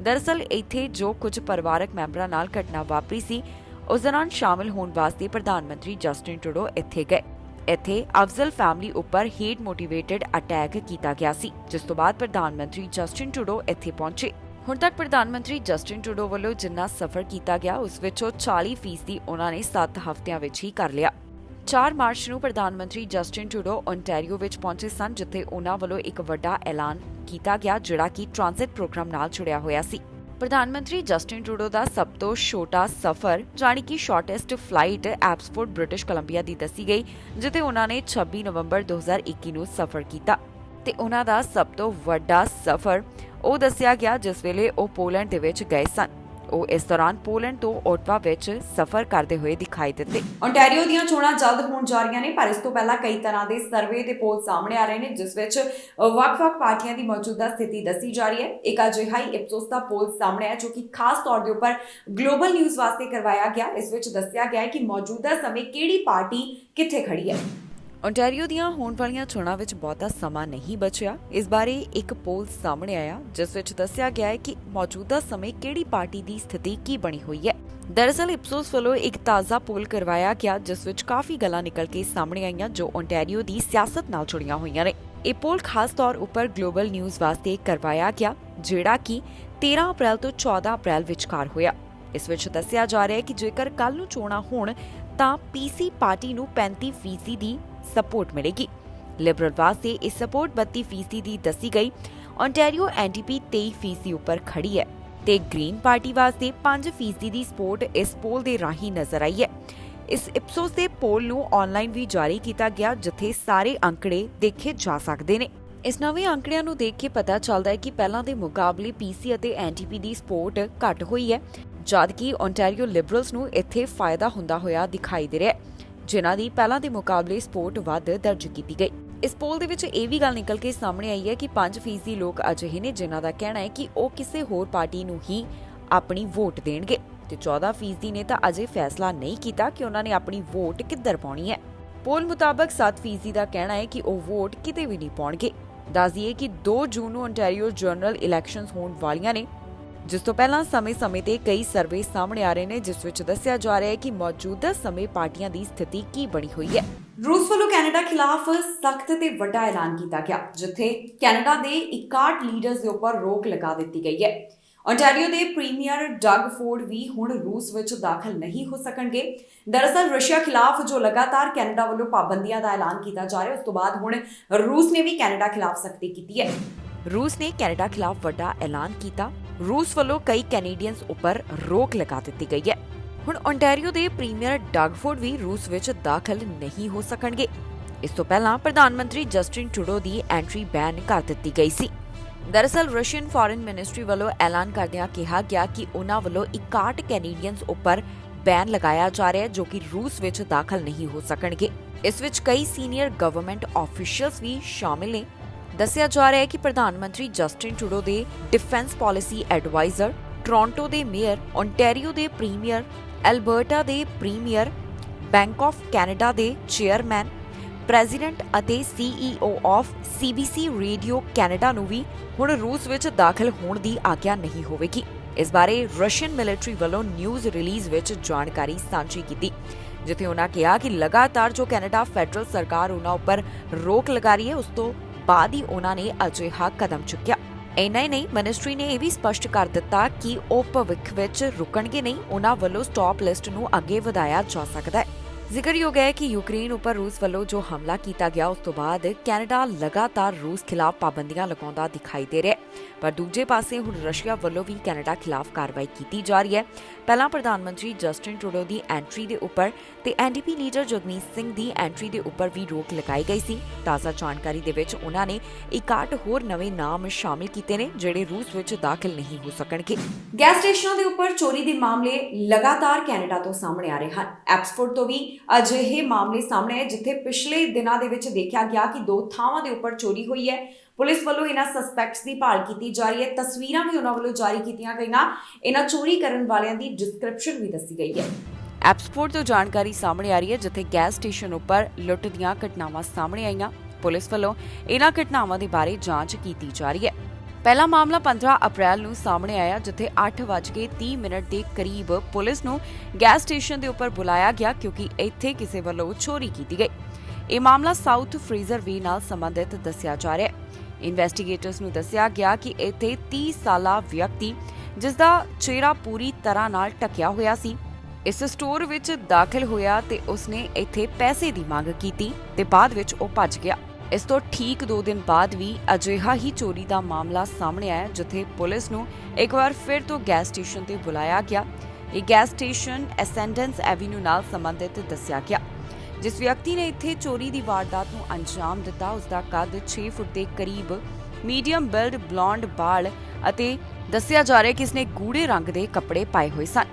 [SPEAKER 2] ਦਰਅਸਲ ਇੱਥੇ ਜੋ ਕੁਝ ਪਰਿਵਾਰਕ ਮੈਂਬਰਾਂ ਨਾਲ ਘਟਨਾ ਵਾਪਰੀ ਸੀ, ਉਸ ਦੌਰਾਨ ਸ਼ਾਮਲ ਹੋਣ ਵਾਸਤੇ ਪ੍ਰਧਾਨ ਮੰਤਰੀ ਜਸਟਿਨ ਟਰੂਡੋ ਇੱਥੇ ਗਏ। ਇੱਥੇ ਅਫਜ਼ਲ ਫੈਮਿਲੀ ਉੱਪਰ ਹੇਟ ਮੋਟੀਵੇਟਡ ਅਟੈਕ ਕੀਤਾ ਗਿਆ ਸੀ, ਜਿਸ ਤੋਂ ਬਾਅਦ ਪ੍ਰਧਾਨ ਮੰਤਰੀ ਜਸਟਿਨ ਟਰੂਡੋ ਇੱਥੇ ਪਹੁੰਚੇ। ਹੁਣ ਤੱਕ ਪ੍ਰਧਾਨ ਮੰਤਰੀ ਜਸਟਿਨ ਟਰੂਡੋ ਵੱਲੋਂ ਜਿੰਨਾ ਸਫ਼ਰ ਕੀਤਾ ਗਿਆ, ਉਸ ਵਿੱਚੋਂ 40% ਉਹਨਾਂ ਨੇ 7 ਹਫ਼ਤਿਆਂ ਵਿੱਚ ਹੀ ਕਰ ਲਿਆ। 4 ਮਾਰਚ ਨੂੰ ਪ੍ਰਧਾਨ ਮੰਤਰੀ ਜਸਟਿਨ ਟਰੂਡੋ ontario ਵਿੱਚ ਪਹੁੰਚੇ ਸਨ, ਜਿੱਥੇ ਉਹਨਾਂ ਵੱਲੋਂ ਇੱਕ ਵੱਡਾ ਐਲਾਨ ਕੀਤਾ ਗਿਆ, ਜਿਹੜਾ ਕਿ ਟ੍ਰਾਂਜ਼ਿਟ ਪ੍ਰੋਗਰਾਮ ਨਾਲ ਜੁੜਿਆ ਹੋਇਆ ਸੀ। ਪ੍ਰਧਾਨ ਮੰਤਰੀ ਜਸਟਿਨ ਟਰੂਡੋ ਦਾ ਸਭ ਤੋਂ ਛੋਟਾ ਸਫ਼ਰ, ਜਾਣੀ ਕਿ shortest flight, Abbotsford British Columbia ਦੀ ਦੱਸੀ ਗਈ, ਜਿੱਥੇ ਉਹਨਾਂ ਨੇ 26 ਨਵੰਬਰ 2021 ਨੂੰ ਸਫ਼ਰ ਕੀਤਾ। ਤੇ ਉਹਨਾਂ ਦਾ ਸਭ ਤੋਂ ਵੱਡਾ ਸਫ਼ਰ ਉਹ ਦੱਸਿਆ ਗਿਆ ਜਿਸ ਵੇਲੇ ਉਹ ਪੋਲੈਂਡ ਦੇ ਵਿੱਚ ਗਏ ਸਨ। ਉਹ ਇਸ ਦੌਰਾਨ ਪੋਲੈਂਡ ਤੋਂ ਓਟਵਾ ਵਿੱਚ ਸਫ਼ਰ ਕਰਦੇ ਹੋਏ ਦਿਖਾਈ ਦਿੱਤੇ।
[SPEAKER 1] ontario ਦੀਆਂ ਚੋਣਾਂ ਜਲਦ ਹੋਣ ਜਾ ਰਹੀਆਂ ਨੇ, ਪਰ ਇਸ ਤੋਂ ਪਹਿਲਾਂ ਕਈ ਤਰ੍ਹਾਂ ਦੇ ਸਰਵੇ ਤੇ ਪੋਲ ਸਾਹਮਣੇ ਆ ਰਹੇ ਨੇ, ਜਿਸ ਵਿੱਚ ਵੱਖ-ਵੱਖ ਪਾਰਟੀਆਂ ਦੀ ਮੌਜੂਦਾ ਸਥਿਤੀ ਦੱਸੀ ਜਾ ਰਹੀ ਹੈ। ਇੱਕ ਅਜਿਹਾ ਹੀ ਇਪਸੋਸ ਦਾ ਪੋਲ ਸਾਹਮਣੇ ਆਇਆ, ਜੋ ਕਿ ਖਾਸ ਤੌਰ ਦੇ ਉੱਪਰ ਗਲੋਬਲ ਨਿਊਜ਼ ਵਾਸਤੇ ਕਰਵਾਇਆ ਗਿਆ। ਇਸ ਵਿੱਚ ਦੱਸਿਆ ਗਿਆ ਹੈ ਕਿ ਮੌਜੂਦਾ ਸਮੇਂ ਕਿਹੜੀ ਪਾਰਟੀ ਕਿੱਥੇ ਖੜੀ ਹੈ।
[SPEAKER 2] ontario ਦੀਆਂ ਹੋਣ ਵਾਲੀਆਂ ਚੋਣਾਂ ਵਿੱਚ ਬਹੁਤਾ ਸਮਾਂ ਨਹੀਂ ਬਚਿਆ। ਇਸ ਬਾਰੇ ਇੱਕ ਪੋਲ ਸਾਹਮਣੇ ਆਇਆ, ਜਿਸ ਵਿੱਚ ਦੱਸਿਆ ਗਿਆ ਹੈ ਕਿ ਮੌਜੂਦਾ ਸਮੇਂ ਕਿਹੜੀ ਪਾਰਟੀ ਦੀ ਸਥਿਤੀ ਕੀ ਬਣੀ ਹੋਈ ਹੈ। ਦਰਅਸਲ ਇਪਸੋਸ ਵੱਲੋਂ ਇੱਕ ਤਾਜ਼ਾ ਪੋਲ ਕਰਵਾਇਆ ਗਿਆ, ਜਿਸ ਵਿੱਚ ਕਾਫੀ ਗੱਲਾਂ ਨਿਕਲ ਕੇ ਸਾਹਮਣੇ ਆਈਆਂ ਜੋ ontario ਦੀ ਸਿਆਸਤ ਨਾਲ ਜੁੜੀਆਂ ਹੋਈਆਂ ਨੇ। ਇਹ ਪੋਲ ਖਾਸ ਤੌਰ ਉੱਪਰ ਗਲੋਬਲ ਨਿਊਜ਼ ਵਾਸਤੇ ਕਰਵਾਇਆ ਗਿਆ, ਜਿਹੜਾ ਕਿ 13 ਅਪ੍ਰੈਲ ਤੋਂ 14 ਅਪ੍ਰੈਲ ਵਿਚਕਾਰ ਹੋਇਆ। ਇਸ ਵਿੱਚ ਦੱਸਿਆ ਜਾ ਰਿਹਾ ਹੈ ਕਿ ਜੇਕਰ ਕੱਲ ਨੂੰ ਚੋਣਾਂ ਹੋਣ ਤਾਂ PC ਪਾਰਟੀ ਨੂੰ 35% ਦੀ ਸਪੋਰਟ ਮਿਲੇਗੀ। ਲਿਬਰਲ ਵਾਸਤੇ ਇਹ ਸਪੋਰਟ 32% ਦੀ ਦੱਸੀ ਗਈ। ontario NDP 23% ਉੱਪਰ ਖੜੀ ਹੈ ਤੇ ਗ੍ਰੀਨ ਪਾਰਟੀ ਵਾਸਤੇ 5% ਦੀ ਸਪੋਰਟ ਇਸ ਪੋਲ ਦੇ ਰਾਹੀਂ ਨਜ਼ਰ ਆਈ ਹੈ। ਇਸ ਇਪਸੋਸ ਦੇ ਪੋਲ ਨੂੰ ਆਨਲਾਈਨ ਵੀ ਜਾਰੀ ਕੀਤਾ ਗਿਆ, ਜਿੱਥੇ ਸਾਰੇ ਅੰਕੜੇ ਦੇਖੇ ਜਾ ਸਕਦੇ ਨੇ। ਇਸ ਨਵੇਂ ਅੰਕੜਿਆਂ ਨੂੰ ਦੇਖ ਕੇ ਪਤਾ ਚੱਲਦਾ ਹੈ ਕਿ ਪਹਿਲਾਂ ਦੇ ਮੁਕਾਬਲੇ PC ਅਤੇ NDP ਦੀ ਸਪੋਰਟ ਘੱਟ ਹੋਈ ਹੈ, ਜਦਕਿ ontario ਲਿਬਰਲਸ ਨੂੰ ਇੱਥੇ ਫਾਇਦਾ ਹੁੰਦਾ ਹੋਇਆ ਦਿਖਾਈ ਦੇ ਰਿਹਾ ਹੈ, ਜਿਨ੍ਹਾਂ ਦੀ ਪਹਿਲਾਂ ਦੇ ਮੁਕਾਬਲੇ ਸਪੋਰਟ ਵੱਧ ਦਰਜ ਕੀਤੀ ਗਈ। ਇਸ ਪੋਲ ਦੇ ਵਿੱਚ ਇਹ ਵੀ ਗੱਲ ਨਿਕਲ ਕੇ ਸਾਹਮਣੇ ਆਈ ਹੈ ਕਿ 5% ਲੋਕ ਅਜਿਹੇ ਨੇ ਜਿਨ੍ਹਾਂ ਦਾ ਕਹਿਣਾ ਹੈ ਕਿ ਉਹ ਕਿਸੇ ਹੋਰ ਪਾਰਟੀ ਨੂੰ ਹੀ ਆਪਣੀ ਵੋਟ ਦੇਣਗੇ, ਤੇ 14% ਨੇ ਤਾਂ ਅਜੇ ਫੈਸਲਾ ਨਹੀਂ ਕੀਤਾ ਕਿ ਉਹਨਾਂ ਨੇ ਆਪਣੀ ਵੋਟ ਕਿੱਧਰ ਪਾਉਣੀ ਹੈ। ਪੋਲ ਮੁਤਾਬਕ 7% ਦਾ ਕਹਿਣਾ ਹੈ ਕਿ ਉਹ ਵੋਟ ਕਿਤੇ ਵੀ ਨਹੀਂ ਪਾਉਣਗੇ। ਦੱਸ ਦਈਏ ਕਿ 2 ਜੂਨ ਨੂੰ ontario ਜਨਰਲ ਇਲੈਕਸ਼ਨਸ ਹੋਣ ਵਾਲੀਆਂ ਨੇ, ਜਿਸ ਤੋਂ ਪਹਿਲਾਂ ਸਮੇਂ-ਸਮੇਂ ਤੇ ਕਈ ਸਰਵੇ ਸਾਹਮਣੇ ਆ ਰਹੇ ਨੇ, ਜਿਸ ਵਿੱਚ ਦੱਸਿਆ ਜਾ ਰਿਹਾ ਹੈ ਕਿ ਮੌਜੂਦਾ ਸਮੇਂ ਪਾਰਟੀਆਂ ਦੀ ਸਥਿਤੀ ਕੀ ਬਣੀ ਹੋਈ ਹੈ।
[SPEAKER 1] ਰੂਸ ਵੱਲੋਂ ਕੈਨੇਡਾ ਖਿਲਾਫ ਸਖਤ ਤੇ ਵੱਡਾ ਐਲਾਨ ਕੀਤਾ ਗਿਆ, ਜਿੱਥੇ ਕੈਨੇਡਾ ਦੇ 61 ਲੀਡਰਸ ਦੇ ਉੱਪਰ ਰੋਕ ਲਗਾ ਦਿੱਤੀ ਗਈ ਹੈ। ontario ਦੇ ਪ੍ਰੀਮੀਅਰ ਡਗ ਫੋਰਡ ਵੀ ਹੁਣ ਰੂਸ ਵਿੱਚ ਦਾਖਲ ਨਹੀਂ ਹੋ ਸਕਣਗੇ। ਦਰਅਸਲ ਰਸ਼ੀਆ ਖਿਲਾਫ ਜੋ ਲਗਾਤਾਰ ਕੈਨੇਡਾ ਵੱਲੋਂ ਪਾਬੰਦੀਆਂ ਦਾ ਐਲਾਨ ਕੀਤਾ ਜਾ ਰਿਹਾ, ਉਸ ਤੋਂ ਬਾਅਦ ਹੁਣ ਰੂਸ ਨੇ ਵੀ ਕੈਨੇਡਾ ਖਿਲਾਫ ਸਖਤੀ ਕੀਤੀ ਹੈ।
[SPEAKER 2] ਰੂਸ ਨੇ ਕੈਨੇਡਾ ਖਿਲਾਫ ਵੱਡਾ ਐਲਾਨ ਕੀਤਾ। ਰੂਸ ਵੱਲੋਂ ਕਈ ਕੈਨੇਡੀਅਨਸ ਉੱਪਰ ਰੋਕ ਲਗਾ ਦਿੱਤੀ ਗਈ ਹੈ। ਹੁਣ ontario ਦੇ ਪ੍ਰੀਮੀਅਰ ਡਗ ਫੋਰਡ ਵੀ ਰੂਸ ਵਿੱਚ ਦਾਖਲ ਨਹੀਂ ਹੋ ਸਕਣਗੇ। ਇਸ ਤੋਂ ਪਹਿਲਾਂ ਪ੍ਰਧਾਨ ਮੰਤਰੀ ਜਸਟਿਨ ਟਰੂਡੋ ਦੀ ਐਂਟਰੀ ਬੈਨ ਕਰ ਦਿੱਤੀ ਗਈ ਸੀ। ਦਰਅਸਲ ਰਸ਼ੀਅਨ ਫੋਰਨ ਮਿਨਿਸਟਰੀ ਵੱਲੋਂ ਐਲਾਨ ਕਰਦਿਆਂ ਕਿਹਾ ਗਿਆ ਕਿ ਉਹਨਾਂ ਵੱਲੋਂ 61 ਕੈਨੇਡੀਅਨਸ ਉੱਪਰ ਬੈਨ ਲਗਾਇਆ ਜਾ ਰਿਹਾ ਹੈ, ਜੋ ਕਿ ਰੂਸ ਵਿੱਚ ਦਾਖਲ ਨਹੀਂ ਹੋ ਸਕਣਗੇ। ਇਸ ਵਿੱਚ ਕਈ ਸੀਨੀਅਰ ਗਵਰਨਮੈਂਟ ਆਫੀਸ਼ੀਅਲਸ ਵੀ ਸ਼ਾਮਿਲ ਨੇ। ਦੱਸਿਆ ਜਾ ਰਿਹਾ ਹੈ ਕਿ ਪ੍ਰਧਾਨ ਮੰਤਰੀ ਜਸਟਿਨ ਟਰੂਡੋ ਦੇ ਡਿਫੈਂਸ ਪਾਲਿਸੀ ਐਡਵਾਈਜ਼ਰ, ਟੋਰਾਂਟੋ ਦੇ ਮੇਅਰ, ontario ਦੇ ਪ੍ਰੀਮੀਅਰ, ਐਲਬਰਟਾ ਦੇ ਪ੍ਰੀਮੀਅਰ, ਬੈਂਕ ਆਫ ਕੈਨੇਡਾ ਦੇ ਚੇਅਰਮੈਨ, ਪ੍ਰੈਜ਼ੀਡੈਂਟ ਅਤੇ CEO of CBC radio Canada ਨੂੰ ਵੀ ਹੁਣ ਰੂਸ ਵਿੱਚ ਦਾਖਲ ਹੋਣ ਦੀ ਆਗਿਆ ਨਹੀਂ ਹੋਵੇਗੀ। ਇਸ ਬਾਰੇ ਰਸ਼ੀਅਨ ਮਿਲਟਰੀ ਵੱਲੋਂ ਨਿਊਜ਼ ਰਿਲੀਜ਼ ਵਿੱਚ ਜਾਣਕਾਰੀ ਸਾਂਝੀ ਕੀਤੀ, ਜਿੱਥੇ ਉਹਨਾਂ ਕਿਹਾ ਕਿ ਲਗਾਤਾਰ ਜੋ ਕੈਨੇਡਾ ਫੈਡਰਲ ਸਰਕਾਰ ਉਹਨਾਂ ਉੱਪਰ ਰੋਕ ਲਗਾ ਰਹੀ ਹੈ, ਉਸ ਤੋਂ ਬਾਅਦ ਹੀ ਉਹਨਾਂ ਨੇ ਅਜਿਹਾ ਕਦਮ ਚੁੱਕਿਆ। ਇੰਨਾ ਹੀ ਨਹੀਂ, ਮਿਨਿਸਟਰੀ ਨੇ ਇਹ ਵੀ ਸਪਸ਼ਟ ਕਰ ਦਿੱਤਾ ਕਿ ਉਹ ਭਵਿੱਖ ਵਿੱਚ ਰੁਕਣਗੇ ਨਹੀਂ। ਉਹਨਾਂ ਵੱਲੋਂ ਸਟਾਪ ਲਿਸਟ ਨੂੰ ਅੱਗੇ ਵਧਾਇਆ ਜਾ ਸਕਦਾ ਹੈ। ਜ਼ਿਕਰਯੋਗ ਹੈ ਕਿ ਯੂਕਰੇਨ ਉੱਪਰ ਰੂਸ ਵੱਲੋਂ ਜੋ ਹਮਲਾ ਕੀਤਾ ਗਿਆ ਉਸ ਤੋਂ ਬਾਅਦ ਕੈਨੇਡਾ ਲਗਾਤਾਰ ਰੂਸ ਖਿਲਾਫ ਪਾਬੰਦੀਆਂ ਲਗਾਉਂਦਾ ਦਿਖਾਈ ਦੇ ਰਿਹਾ ਹੈ। ਪਰ ਦੂਜੇ ਪਾਸੇ ਹੁਣ ਰਸ਼ੀਆ ਵੱਲੋਂ ਵੀ ਕੈਨੇਡਾ ਖਿਲਾਫ ਕਾਰਵਾਈ ਕੀਤੀ ਜਾ ਰਹੀ ਹੈ। ਪਹਿਲਾਂ ਪ੍ਰਧਾਨ ਮੰਤਰੀ ਜਸਟਿਨ ਟਰੂਡੋ ਦੀ ਐਂਟਰੀ ਦੇ ਉੱਪਰ ਤੇ ਐਨਡੀਪੀ ਲੀਡਰ ਜਗਮੀਤ ਸਿੰਘ ਦੀ ਐਂਟਰੀ ਦੇ ਉੱਪਰ ਵੀ ਰੋਕ ਲਗਾਈ ਗਈ ਸੀ। ਤਾਜ਼ਾ ਜਾਣਕਾਰੀ ਦੇ ਵਿੱਚ ਉਹਨਾਂ ਨੇ 61 ਹੋਰ ਨਵੇਂ ਨਾਮ ਸ਼ਾਮਿਲ ਕੀਤੇ ਨੇ ਜਿਹੜੇ ਰੂਸ ਵਿੱਚ ਦਾਖਲ ਨਹੀਂ ਹੋ ਸਕਣਗੇ।
[SPEAKER 1] ਗੈਸ ਸਟੇਸ਼ਨਾਂ ਦੇ ਉੱਪਰ ਚੋਰੀ ਦੇ ਮਾਮਲੇ ਲਗਾਤਾਰ ਕੈਨੇਡਾ ਤੋਂ ਸਾਹਮਣੇ ਆ ਰਹੇ ਹਨ। ਐਪਸਫੋਰਡ ਤੋਂ ਵੀ ਅਜਿਹੇ ਮਾਮਲੇ ਸਾਹਮਣੇ ਆਏ ਜਿੱਥੇ ਪਿਛਲੇ ਦਿਨਾਂ ਦੇ ਵਿੱਚ ਦੇਖਿਆ ਗਿਆ ਕਿ 2 ਥਾਵਾਂ ਦੇ ਉੱਪਰ ਚੋਰੀ ਹੋਈ ਹੈ। ਪੁਲਿਸ ਵੱਲੋਂ ਇਹਨਾਂ ਸਸਪੈਕਟਸ ਦੀ ਭਾਲ ਕੀਤੀ ਜਾ ਰਹੀ ਹੈ। ਤਸਵੀਰਾਂ ਵੀ ਉਹਨਾਂ ਵੱਲੋਂ ਜਾਰੀ ਕੀਤੀਆਂ ਗਈਆਂ। ਇਹਨਾਂ ਚੋਰੀ ਕਰਨ ਵਾਲਿਆਂ ਦੀ ਡਿਸਕ੍ਰਿਪਸ਼ਨ ਵੀ ਦੱਸੀ ਗਈ ਹੈ।
[SPEAKER 2] ਐਪਸਫੋਰਡ ਤੋਂ ਜਾਣਕਾਰੀ ਸਾਹਮਣੇ ਆ ਰਹੀ ਹੈ ਜਿੱਥੇ ਗੈਸ ਸਟੇਸ਼ਨ ਉੱਪਰ ਲੁੱਟ ਦੀਆਂ ਘਟਨਾਵਾਂ ਸਾਹਮਣੇ ਆਈਆਂ। ਪੁਲਿਸ ਵੱਲੋਂ ਇਹਨਾਂ ਘਟਨਾਵਾਂ ਦੇ ਬਾਰੇ ਜਾਂਚ ਕੀਤੀ ਜਾ ਰਹੀ ਹੈ। ਪਹਿਲਾ ਮਾਮਲਾ 15 ਅਪ੍ਰੈਲ ਨੂੰ ਸਾਹਮਣੇ ਆਇਆ ਜਿੱਥੇ 8:30 ਦੇ ਕਰੀਬ ਪੁਲਿਸ ਨੂੰ ਗੈਸ ਸਟੇਸ਼ਨ ਦੇ ਉੱਪਰ ਬੁਲਾਇਆ ਗਿਆ ਕਿਉਂਕਿ ਇੱਥੇ ਕਿਸੇ ਵੱਲੋਂ ਚੋਰੀ ਕੀਤੀ ਗਈ। ਇਹ ਮਾਮਲਾ ਸਾਊਥ ਫਰੀਜ਼ਰ ਵੇ ਨਾਲ ਸੰਬੰਧਿਤ ਦੱਸਿਆ ਜਾ ਰਿਹਾ ਹੈ। ਇਨਵੈਸਟੀਗੇਟਰਸ ਨੂੰ ਦੱਸਿਆ ਗਿਆ ਕਿ ਇੱਥੇ 30 ਸਾਲਾ ਵਿਅਕਤੀ ਜਿਸ ਦਾ ਚਿਹਰਾ ਪੂਰੀ ਤਰ੍ਹਾਂ ਨਾਲ ਢੱਕਿਆ ਹੋਇਆ ਸੀ ਇਸ ਸਟੋਰ ਵਿੱਚ ਦਾਖਲ ਹੋਇਆ ਤੇ ਉਸਨੇ ਇੱਥੇ ਪੈਸੇ ਦੀ ਮੰਗ ਕੀਤੀ ਤੇ ਬਾਅਦ ਵਿੱਚ ਉਹ ਭੱਜ ਗਿਆ। ਇਸ ਤੋਂ ਠੀਕ 2 ਦਿਨ ਬਾਅਦ ਵੀ ਅਜਿਹਾ ਹੀ ਚੋਰੀ ਦਾ ਮਾਮਲਾ ਸਾਹਮਣੇ ਆਇਆ ਜਿੱਥੇ ਪੁਲਿਸ ਨੂੰ ਇੱਕ ਵਾਰ ਫਿਰ ਤੋਂ ਗੈਸ ਸਟੇਸ਼ਨ ਤੇ ਬੁਲਾਇਆ ਗਿਆ। ਇਹ ਗੈਸ ਸਟੇਸ਼ਨ ਐਸੈਂਡੈਂਸ ਐਵੀਨਿਊ ਨਾਲ ਸੰਬੰਧਿਤ ਦੱਸਿਆ ਗਿਆ। ਜਿਸ ਵਿਅਕਤੀ ਨੇ ਇੱਥੇ ਚੋਰੀ ਦੀ ਵਾਰਦਾਤ ਨੂੰ ਅੰਜਾਮ ਦਿੱਤਾ ਉਸ ਦਾ ਕੱਦ 6 ਫੁੱਟ ਦੇ ਕਰੀਬ, ਮੀਡੀਅਮ ਬਿਲਡ, ਬਲੌਂਡ ਬਾਲ ਅਤੇ ਦੱਸਿਆ ਜਾ ਰਿਹਾ ਕਿ ਇਸਨੇ ਗੂੜੇ ਰੰਗ ਦੇ ਕੱਪੜੇ ਪਾਏ ਹੋਏ ਸਨ।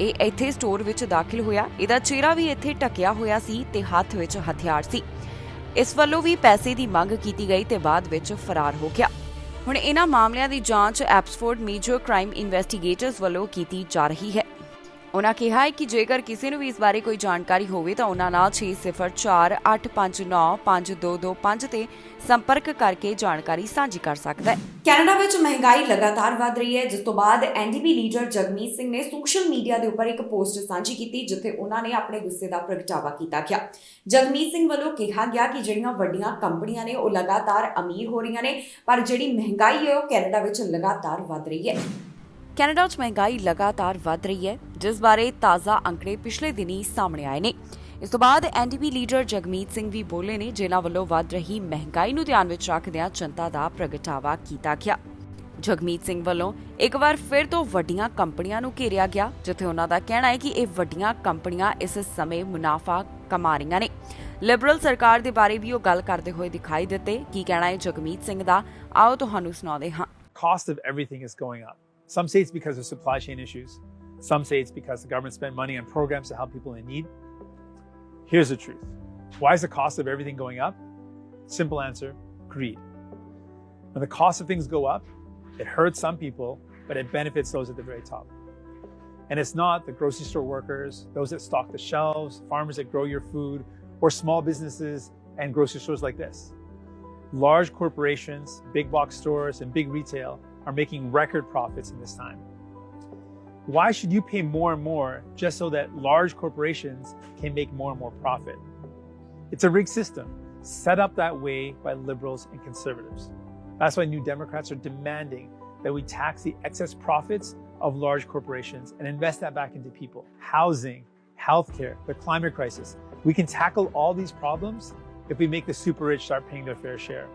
[SPEAKER 2] ਇਹ ਇੱਥੇ ਸਟੋਰ ਵਿੱਚ ਦਾਖਲ ਹੋਇਆ। ਇਹਦਾ ਚਿਹਰਾ ਵੀ ਇੱਥੇ ਢੱਕਿਆ ਹੋਇਆ ਸੀ ਤੇ ਹੱਥ ਵਿੱਚ ਹਥਿਆਰ ਸੀ। ਇਸ ਵੱਲੋਂ ਵੀ ਪੈਸੇ ਦੀ ਮੰਗ ਕੀਤੀ ਗਈ ਤੇ ਬਾਅਦ ਵਿੱਚ ਫਰਾਰ ਹੋ ਗਿਆ। ਹੁਣ ਇਹਨਾਂ ਮਾਮਲਿਆਂ ਦੀ ਜਾਂਚ ਐਪਸਫੋਰਡ ਮੇਜਰ ਕ੍ਰਾਈਮ ਇਨਵੈਸਟੀਗੇਟਰਸ ਵੱਲੋਂ ਕੀਤੀ ਜਾ ਰਹੀ ਹੈ। ਉਨ੍ਹਾਂ ਕਿਹਾ ਹੈ ਕਿ ਜੇਕਰ ਕਿਸੇ ਨੂੰ ਵੀ ਇਸ ਬਾਰੇ ਕੋਈ ਜਾਣਕਾਰੀ ਹੋਵੇ ਤਾਂ ਉਹਨਾਂ ਨਾਲ 6048595225 ਤੇ ਸੰਪਰਕ ਕਰਕੇ ਜਾਣਕਾਰੀ ਸਾਂਝੀ ਕਰ ਸਕਦਾ ਹੈ।
[SPEAKER 1] ਕੈਨੇਡਾ ਵਿੱਚ ਮਹਿੰਗਾਈ ਲਗਾਤਾਰ ਵਧ ਰਹੀ ਹੈ ਜਿਸ ਤੋਂ ਬਾਅਦ ਐਨਡੀਪੀ ਲੀਡਰ ਜਗਮੀਤ ਸਿੰਘ ਨੇ ਸੋਸ਼ਲ ਮੀਡੀਆ ਦੇ ਉੱਪਰ ਇੱਕ ਪੋਸਟ ਸਾਂਝੀ ਕੀਤੀ ਜਿੱਥੇ ਉਹਨਾਂ ਨੇ ਆਪਣੇ ਗੁੱਸੇ ਦਾ ਪ੍ਰਗਟਾਵਾ ਕੀਤਾ ਗਿਆ। ਜਗਮੀਤ ਸਿੰਘ ਵੱਲੋਂ ਕਿਹਾ ਗਿਆ ਕਿ ਜਿਹੜੀਆਂ ਵੱਡੀਆਂ ਕੰਪਨੀਆਂ ਨੇ ਉਹ ਲਗਾਤਾਰ ਅਮੀਰ ਹੋ ਰਹੀਆਂ ਨੇ ਪਰ ਜਿਹੜੀ ਮਹਿੰਗਾਈ ਹੈ ਉਹ ਕੈਨੇਡਾ ਵਿੱਚ ਲਗਾਤਾਰ ਵਧ ਰਹੀ ਹੈ।
[SPEAKER 2] ਕੈਨੇਡਾ 'ਚ ਮਹਿੰਗਾਈ ਲਗਾਤਾਰ ਵਧ ਰਹੀ ਹੈ ਜਿਸ ਬਾਰੇ ਤਾਜ਼ਾ ਅੰਕੜੇ ਪਿਛਲੇ ਦਿਨੀ ਸਾਹਮਣੇ ਆਏ ਨੇ। ਇਸ ਤੋਂ ਬਾਅਦ ਐਨਡੀਪੀ ਲੀਡਰ ਜਗਮੀਤ ਸਿੰਘ ਵੀ ਬੋਲੇ ਨੇ ਜਿਨ੍ਹਾਂ ਵੱਲੋਂ ਵਧ ਰਹੀ ਮਹਿੰਗਾਈ ਨੂੰ ਧਿਆਨ ਵਿੱਚ ਰੱਖਦਿਆਂ ਜਨਤਾ ਦਾ ਪ੍ਰਗਟਾਵਾ ਕੀਤਾ ਗਿਆ। ਜਗਮੀਤ ਸਿੰਘ ਵੱਲੋਂ ਇੱਕ ਵਾਰ ਫਿਰ ਤੋਂ ਵੱਡੀਆਂ ਕੰਪਨੀਆਂ ਨੂੰ ਘੇਰਿਆ ਗਿਆ ਜਿੱਥੇ ਉਹਨਾਂ ਦਾ ਕਹਿਣਾ ਹੈ ਕਿ ਇਹ ਵੱਡੀਆਂ ਕੰਪਨੀਆਂ ਇਸ ਸਮੇਂ ਮੁਨਾਫਾ ਕਮਾ ਰਹੀਆਂ ਨੇ। ਲਿਬਰਲ ਸਰਕਾਰ ਦੇ ਬਾਰੇ ਵੀ ਉਹ ਗੱਲ ਕਰਦੇ ਹੋਏ ਦਿਖਾਈ ਦਿੱਤੇ। ਕੀ ਕਹਿਣਾ ਹੈ ਜਗਮੀਤ ਸਿੰਘ ਦਾ, ਆਓ ਤੁਹਾਨੂੰ ਸੁਣਾਉਂਦੇ ਹਾਂ।
[SPEAKER 3] Cost of everything is going up. Some say it's because of supply chain issues. Some say it's because the government spent money on programs to help people in need. Here's the truth. Why is the cost of everything going up? Simple answer, greed. When the cost of things go up, it hurts some people, but it benefits those at the very top. And it's not the grocery store workers, those that stock the shelves, farmers that grow your food, or small businesses and grocery stores like this. Large corporations, big box stores, and big retail are making record profits in this time. Why should you pay more and more just so that large corporations can make more and more profit? It's a rigged system set up that way by liberals and conservatives. That's why New Democrats are demanding that we tax the excess profits of large corporations and invest that back into people. Housing, healthcare, the climate crisis. We can tackle all these problems if we make the super rich start paying their fair share.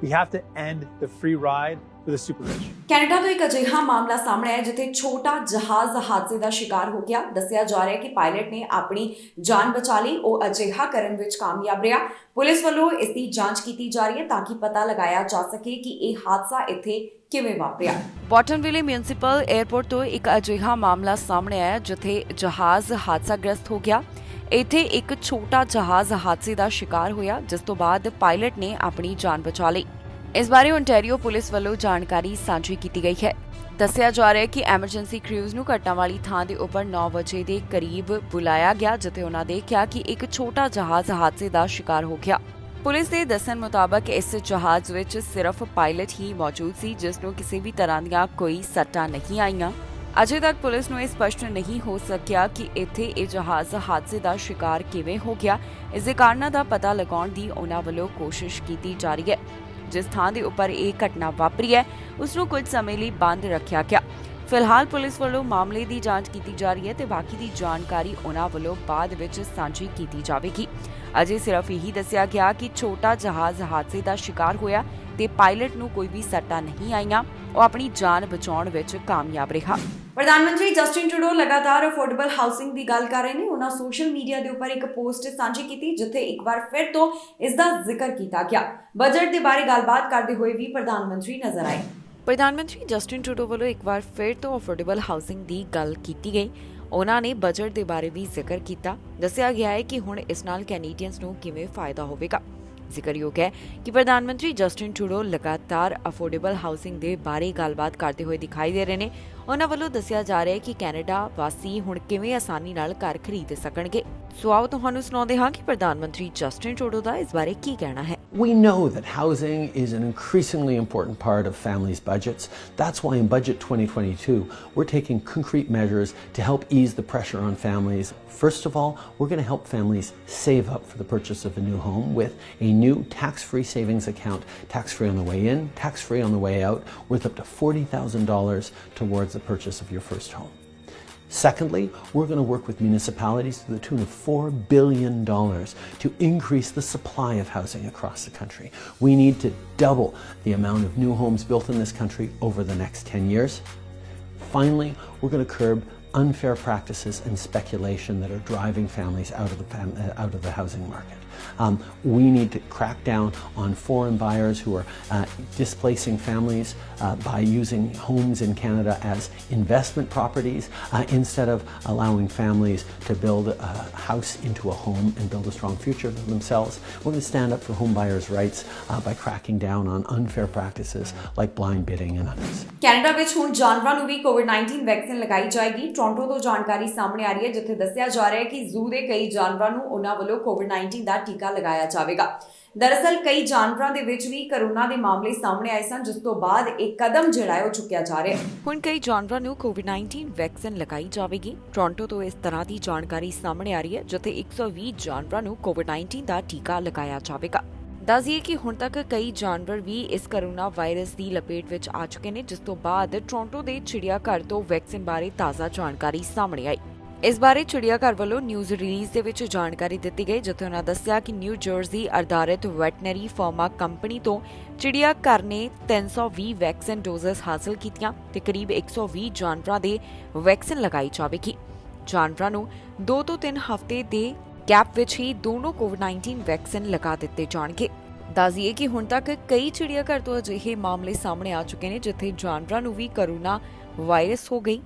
[SPEAKER 3] We have to end the free ride for the super rich.
[SPEAKER 1] Canada ਤੋਂ ਇੱਕ ਅਜਿਹਾ ਮਾਮਲਾ ਸਾਹਮਣੇ ਆਇਆ ਜਿੱਥੇ ਛੋਟਾ ਜਹਾਜ਼ ਹਾਦਸੇ ਦਾ ਸ਼ਿਕਾਰ ਹੋ ਗਿਆ। ਦੱਸਿਆ ਜਾ ਰਿਹਾ ਹੈ ਕਿ ਪਾਇਲਟ ਨੇ ਆਪਣੀ ਜਾਨ ਬਚਾ ਲਈ। ਉਹ ਅਜਿਹਾ ਕਰਨ ਵਿੱਚ ਕਾਮਯਾਬ ਰਿਹਾ। ਪੁਲਿਸ ਵੱਲੋਂ ਇਸ ਦੀ ਜਾਂਚ ਕੀਤੀ ਜਾ ਰਹੀ ਹੈ ਤਾਂ ਕਿ ਪਤਾ ਲਗਾਇਆ ਜਾ ਸਕੇ ਕਿ ਇਹ ਹਾਦਸਾ ਇੱਥੇ ਕਿਵੇਂ ਵਾਪਰਿਆ।
[SPEAKER 2] ਬੋਟਨਵਿਲੇ ਮਿਊਨਿਸਪਲ 에ਅਰਪੋਰਟ ਤੋਂ ਇੱਕ ਅਜਿਹਾ ਮਾਮਲਾ ਸਾਹਮਣੇ ਆਇਆ ਜਿੱਥੇ ਜਹਾਜ਼ ਹਾਦਸਾਗ੍ਰਸਤ ਹੋ ਗਿਆ। ਇੱਥੇ ਇੱਕ ਛੋਟਾ ਜਹਾਜ਼ ਹਾਦਸੇ ਦਾ ਸ਼ਿਕਾਰ ਹੋਇਆ ਜਿਸ ਤੋਂ ਬਾਅਦ ਪਾਇਲਟ ਨੇ ਆਪਣੀ ਜਾਨ ਬਚਾ ਲਈ। ਇਸ ਬਾਰੇ ਓਨਟਾਰੀਓ ਪੁਲਿਸ ਵੱਲੋਂ ਜਾਣਕਾਰੀ ਸਾਂਝੀ ਕੀਤੀ ਗਈ ਹੈ। ਦੱਸਿਆ ਜਾ ਰਿਹਾ ਹੈ ਕਿ ਐਮਰਜੈਂਸੀ ਕ੍ਰੂਜ਼ ਨੂੰ ਘਟਨਾ ਵਾਲੀ ਥਾਂ ਦੇ ਉੱਪਰ 9 ਵਜੇ ਦੇ ਕਰੀਬ ਬੁਲਾਇਆ ਗਿਆ ਜਿੱਥੇ ਉਹਨਾਂ ਦੇਖਿਆ ਕਿ ਇੱਕ ਛੋਟਾ ਜਹਾਜ਼ ਹਾਦਸੇ ਦਾ ਸ਼ਿਕਾਰ ਹੋ ਗਿਆ। ਪੁਲਿਸ ਦੇ ਦੱਸਣ ਮੁਤਾਬਕ ਇਸ ਜਹਾਜ਼ ਵਿੱਚ ਸਿਰਫ ਪਾਇਲਟ ਹੀ ਮੌਜੂਦ ਸੀ ਜਿਸ ਨੂੰ ਕਿਸੇ ਵੀ ਤਰ੍ਹਾਂ ਦੀਆਂ ਕੋਈ ਸੱਟਾਂ ਨਹੀਂ ਆਈਆਂ। ਅਜੇ ਤੱਕ ਪੁਲਿਸ ਨੂੰ ਇਹ ਸਪਸ਼ਟ ਨਹੀਂ ਹੋ ਸਕਿਆ ਕਿ ਇੱਥੇ ਇਹ ਜਹਾਜ਼ ਹਾਦਸੇ ਦਾ ਸ਼ਿਕਾਰ ਕਿਵੇਂ ਹੋ ਗਿਆ। ਇਸ ਦੇ ਕਾਰਨਾਂ ਦਾ ਪਤਾ ਲਗਾਉਣ ਦੀ ਉਹਨਾਂ ਵੱਲੋਂ ਕੋਸ਼ਿਸ਼ ਕੀਤੀ ਜਾ ਰਹੀ ਹੈ। ਜਿਸ ਥਾਂ ਦੇ ਉੱਪਰ ਇਹ ਘਟਨਾ ਵਾਪਰੀ ਹੈ ਉਸ ਨੂੰ ਕੁਝ ਸਮੇਂ ਲਈ ਬੰਦ ਰੱਖਿਆ ਗਿਆ। ਫਿਲਹਾਲ ਪੁਲਿਸ ਵੱਲੋਂ ਮਾਮਲੇ ਦੀ ਜਾਂਚ ਕੀਤੀ ਜਾ ਰਹੀ ਹੈ ਤੇ ਬਾਕੀ ਦੀ ਜਾਣਕਾਰੀ ਉਹਨਾਂ ਵੱਲੋਂ ਬਾਅਦ ਵਿੱਚ ਸਾਂਝੀ ਕੀਤੀ ਜਾਵੇਗੀ। ਅਜੇ ਸਿਰਫ ਇਹੀ ਦੱਸਿਆ ਗਿਆ ਕਿ ਛੋਟਾ ਜਹਾਜ਼ ਹਾਦਸੇ ਦਾ ਸ਼ਿਕਾਰ ਹੋਇਆ ਤੇ ਪਾਇਲਟ ਨੂੰ ਕੋਈ ਵੀ ਸੱਟਾਂ ਨਹੀਂ ਆਈਆਂ। ਉਹ ਆਪਣੀ ਜਾਨ ਬਚਾਉਣ ਵਿੱਚ ਕਾਮਯਾਬ ਰਿਹਾ।
[SPEAKER 1] ਪ੍ਰਧਾਨ ਮੰਤਰੀ ਜਸਟਿਨ ਟਰੂਡੋ ਲਗਾਤਾਰ ਅਫੋਰਡੇਬਲ ਹਾਊਸਿੰਗ ਦੀ ਗੱਲ ਕਰ ਰਹੇ ਨੇ। ਉਹਨਾਂ ਸੋਸ਼ਲ ਮੀਡੀਆ ਦੇ ਉੱਪਰ ਇੱਕ ਪੋਸਟ ਸਾਂਝੀ ਕੀਤੀ ਜਿੱਥੇ ਇੱਕ ਵਾਰ ਫਿਰ ਤੋਂ ਇਸ ਦਾ ਜ਼ਿਕਰ ਕੀਤਾ ਗਿਆ। ਬਜਟ ਦੇ ਬਾਰੇ ਗੱਲਬਾਤ ਕਰਦੇ ਹੋਏ ਵੀ ਪ੍ਰਧਾਨ ਮੰਤਰੀ ਨਜ਼ਰ ਆਏ।
[SPEAKER 2] ਪ੍ਰਧਾਨ ਮੰਤਰੀ ਜਸਟਿਨ ਟਰੂਡੋ ਵੱਲੋਂ ਇੱਕ ਵਾਰ ਫਿਰ ਤੋਂ ਅਫੋਰਡੇਬਲ ਹਾਊਸਿੰਗ ਦੀ ਗੱਲ ਕੀਤੀ ਗਈ। ਉਹਨਾਂ ਨੇ ਬਜਟ ਦੇ ਬਾਰੇ ਵੀ ਜ਼ਿਕਰ ਕੀਤਾ। ਦੱਸਿਆ ਗਿਆ ਹੈ ਕਿ ਹੁਣ ਇਸ ਨਾਲ ਕੈਨੇਡੀਅਨਸ ਨੂੰ ਕਿਵੇਂ ਫਾਇਦਾ ਹੋਵੇਗਾ। ਜ਼ਿਕਰਯੋਗ ਹੈ ਕਿ ਪ੍ਰਧਾਨ ਮੰਤਰੀ ਜਸਟਿਨ ਟਰੂਡੋ ਲਗਾਤਾਰ ਅਫੋਰਡੇਬਲ ਹਾਊਸਿੰਗ ਦੇ ਬਾਰੇ ਗੱਲਬਾਤ ਕਰਦੇ ਹੋਏ ਦਿਖਾਈ ਦੇ ਰਹੇ ਨੇ। ਉਹਨਾਂ ਵੱਲੋਂ ਦੱਸਿਆ ਜਾ ਰਿਹਾ ਹੈ ਕਿ ਕੈਨੇਡਾ ਵਾਸੀ ਹੁਣ ਕਿਵੇਂ ਆਸਾਨੀ ਨਾਲ ਘਰ ਖਰੀਦ ਸਕਣਗੇ। ਸੋ ਆਓ ਤੁਹਾਨੂੰ ਸੁਣਾਉਂਦੇ ਹਾਂ ਕਿ ਪ੍ਰਧਾਨ ਮੰਤਰੀ ਜਸਟਿਨ ਟਰੂਡੋ ਦਾ ਇਸ ਬਾਰੇ ਕੀ ਕਹਿਣਾ ਹੈ।
[SPEAKER 4] We know that housing is an increasingly important part of families' budgets. That's why in Budget 2022, we're taking concrete measures to help ease the pressure on families. First of all, we're going to help families save up for the purchase of a new home with a new tax-free savings account, tax-free on the way in, tax-free on the way out, worth up to $40,000 towards the purchase of your first home. Secondly, we're going to work with municipalities to the tune of $4 billion to increase the supply of housing across the country. We need to double the amount of new homes built in this country over the next 10 years. Finally, we're going to curb unfair practices and speculation that are driving families out of the housing market. We need to crack down on foreign buyers who are displacing families by using homes in Canada as investment properties instead of allowing families to build a house into a home and build a strong future for themselves. We're going to stand up for home buyers' rights by cracking down on unfair practices like blind bidding and others.
[SPEAKER 1] Canada ਵਿੱਚ ਹੁਣ ਜਾਨਵਰਾਂ ਨੂੰ ਵੀ ਕੋਵਿਡ-19 vaccine ਲਗਾਈ ਜਾਏਗੀ। Toronto ਤੋਂ ਜਾਣਕਾਰੀ ਸਾਹਮਣੇ ਆ ਰਹੀ ਹੈ ਜਿੱਥੇ ਦੱਸਿਆ ਜਾ ਰਿਹਾ ਹੈ ਕਿ ਜ਼ੂ ਦੇ ਕਈ ਜਾਨਵਰਾਂ ਨੂੰ ਉਹਨਾਂ ਵੱਲੋਂ ਕੋਵਿਡ-19 ਦਾ ਟੀਕਾ ਲਗਾਇਆ ਜਾਵੇਗਾ। ਦਰਅਸਲ ਕਈ ਜਾਨਵਰਾਂ ਦੇ ਵਿੱਚ ਵੀ ਕਰੋਨਾ ਦੇ ਮਾਮਲੇ ਸਾਹਮਣੇ ਆਏ ਸਨ ਜਿਸ ਤੋਂ ਬਾਅਦ ਇੱਕ ਕਦਮ ਜਿਹੜਾ ਹੈ ਉਹ ਚੁੱਕਿਆ ਜਾ ਰਿਹਾ ਹੈ।
[SPEAKER 2] ਹੁਣ ਕਈ ਜਾਨਵਰਾਂ ਨੂੰ ਕੋਵਿਡ-19 ਵੈਕਸੀਨ ਲਗਾਈ ਜਾਵੇਗੀ। ਟੋਰਾਂਟੋ ਤੋਂ ਇਸ ਤਰ੍ਹਾਂ ਦੀ ਜਾਣਕਾਰੀ ਸਾਹਮਣੇ ਆ ਰਹੀ ਹੈ ਜਿੱਥੇ 120 ਜਾਨਵਰਾਂ ਨੂੰ ਕੋਵਿਡ-19 ਦਾ ਟੀਕਾ ਲਗਾਇਆ ਜਾਵੇਗਾ। ਦੱਸਿਏ ਕਿ ਹੁਣ ਤੱਕ ਕਈ ਜਾਨਵਰ ਵੀ ਇਸ ਕਰੋਨਾ ਵਾਇਰਸ ਦੀ ਲਪੇਟ ਵਿੱਚ ਆ ਚੁੱਕੇ ਨੇ ਜਿਸ ਤੋਂ ਬਾਅਦ ਟੋਰਾਂਟੋ ਦੇ ਚਿੜੀਆ ਘਰ ਤੋਂ ਵੈਕਸੀਨ ਬਾਰੇ ਤਾਜ਼ਾ ਜਾਣਕਾਰੀ ਸਾਹਮਣੇ ਆਈ। ਇਸ ਬਾਰੇ ਚਿੜੀਆ ਘਰ ਵੱਲੋਂ ਨਿਊਜ਼ ਰਿਲੀਜ਼ ਦੇ ਵਿੱਚ ਜਾਣਕਾਰੀ ਦਿੱਤੀ ਗਈ ਜਿੱਥੇ ਉਹਨਾਂ ਦੱਸਿਆ ਕਿ ਨਿਊ ਜਰਸੀ ਆਧਾਰਿਤ ਵੈਟਨਰੀ ਫਾਰਮਾ ਕੰਪਨੀ ਤੋਂ ਚਿੜੀਆ ਘਰ ਨੇ 320 ਵੈਕਸੀਨ ਡੋਜ਼ਸ ਹਾਸਲ ਕੀਤੀਆਂ ਤੇ ਕਰੀਬ 120 ਜਾਨਵਰਾਂ ਦੇ ਵੈਕਸੀਨ ਲਗਾਈ ਜਾਵੇਗੀ। ਜਾਨਵਰਾਂ ਨੂੰ 2 ਤੋਂ 3 ਹਫ਼ਤੇ ਦੇ ਗੈਪ ਵਿੱਚ ਹੀ ਦੋਨੋਂ ਕੋਵਿਡ-19 ਵੈਕਸੀਨ ਲਗਾ ਦਿੱਤੇ ਜਾਣਗੇ। ਦੱਸਿਏ ਕਿ ਹੁਣ ਤੱਕ ਕਈ ਚਿੜੀਆ ਘਰ ਤੋਂ ਅਜਿਹੇ ਮਾਮਲੇ ਸਾਹਮਣੇ ਆ ਚੁੱਕੇ ਨੇ ਜਿੱਥੇ ਜਾਨਵਰਾਂ ਨੂੰ ਵੀ ਕਰੋਨਾ ਵਾਇਰਸ ਹੋ ਗਈ।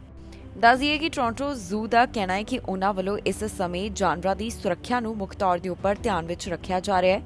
[SPEAKER 2] ਦੱਸਿਏ ਕਿ ਟੋਰਾਂਟੋ ਜ਼ੂ ਦਾ ਕਹਿਣਾ ਹੈ ਕਿ ਉਹਨਾਂ ਵੱਲੋਂ ਇਸ ਸਮੇਂ ਜਾਨਵਰਾਂ ਦੀ ਸੁਰੱਖਿਆ ਨੂੰ ਮੁੱਖ ਤੌਰ ਦੇ ਉੱਪਰ ਧਿਆਨ ਵਿੱਚ ਰੱਖਿਆ ਜਾ ਰਿਹਾ ਹੈ।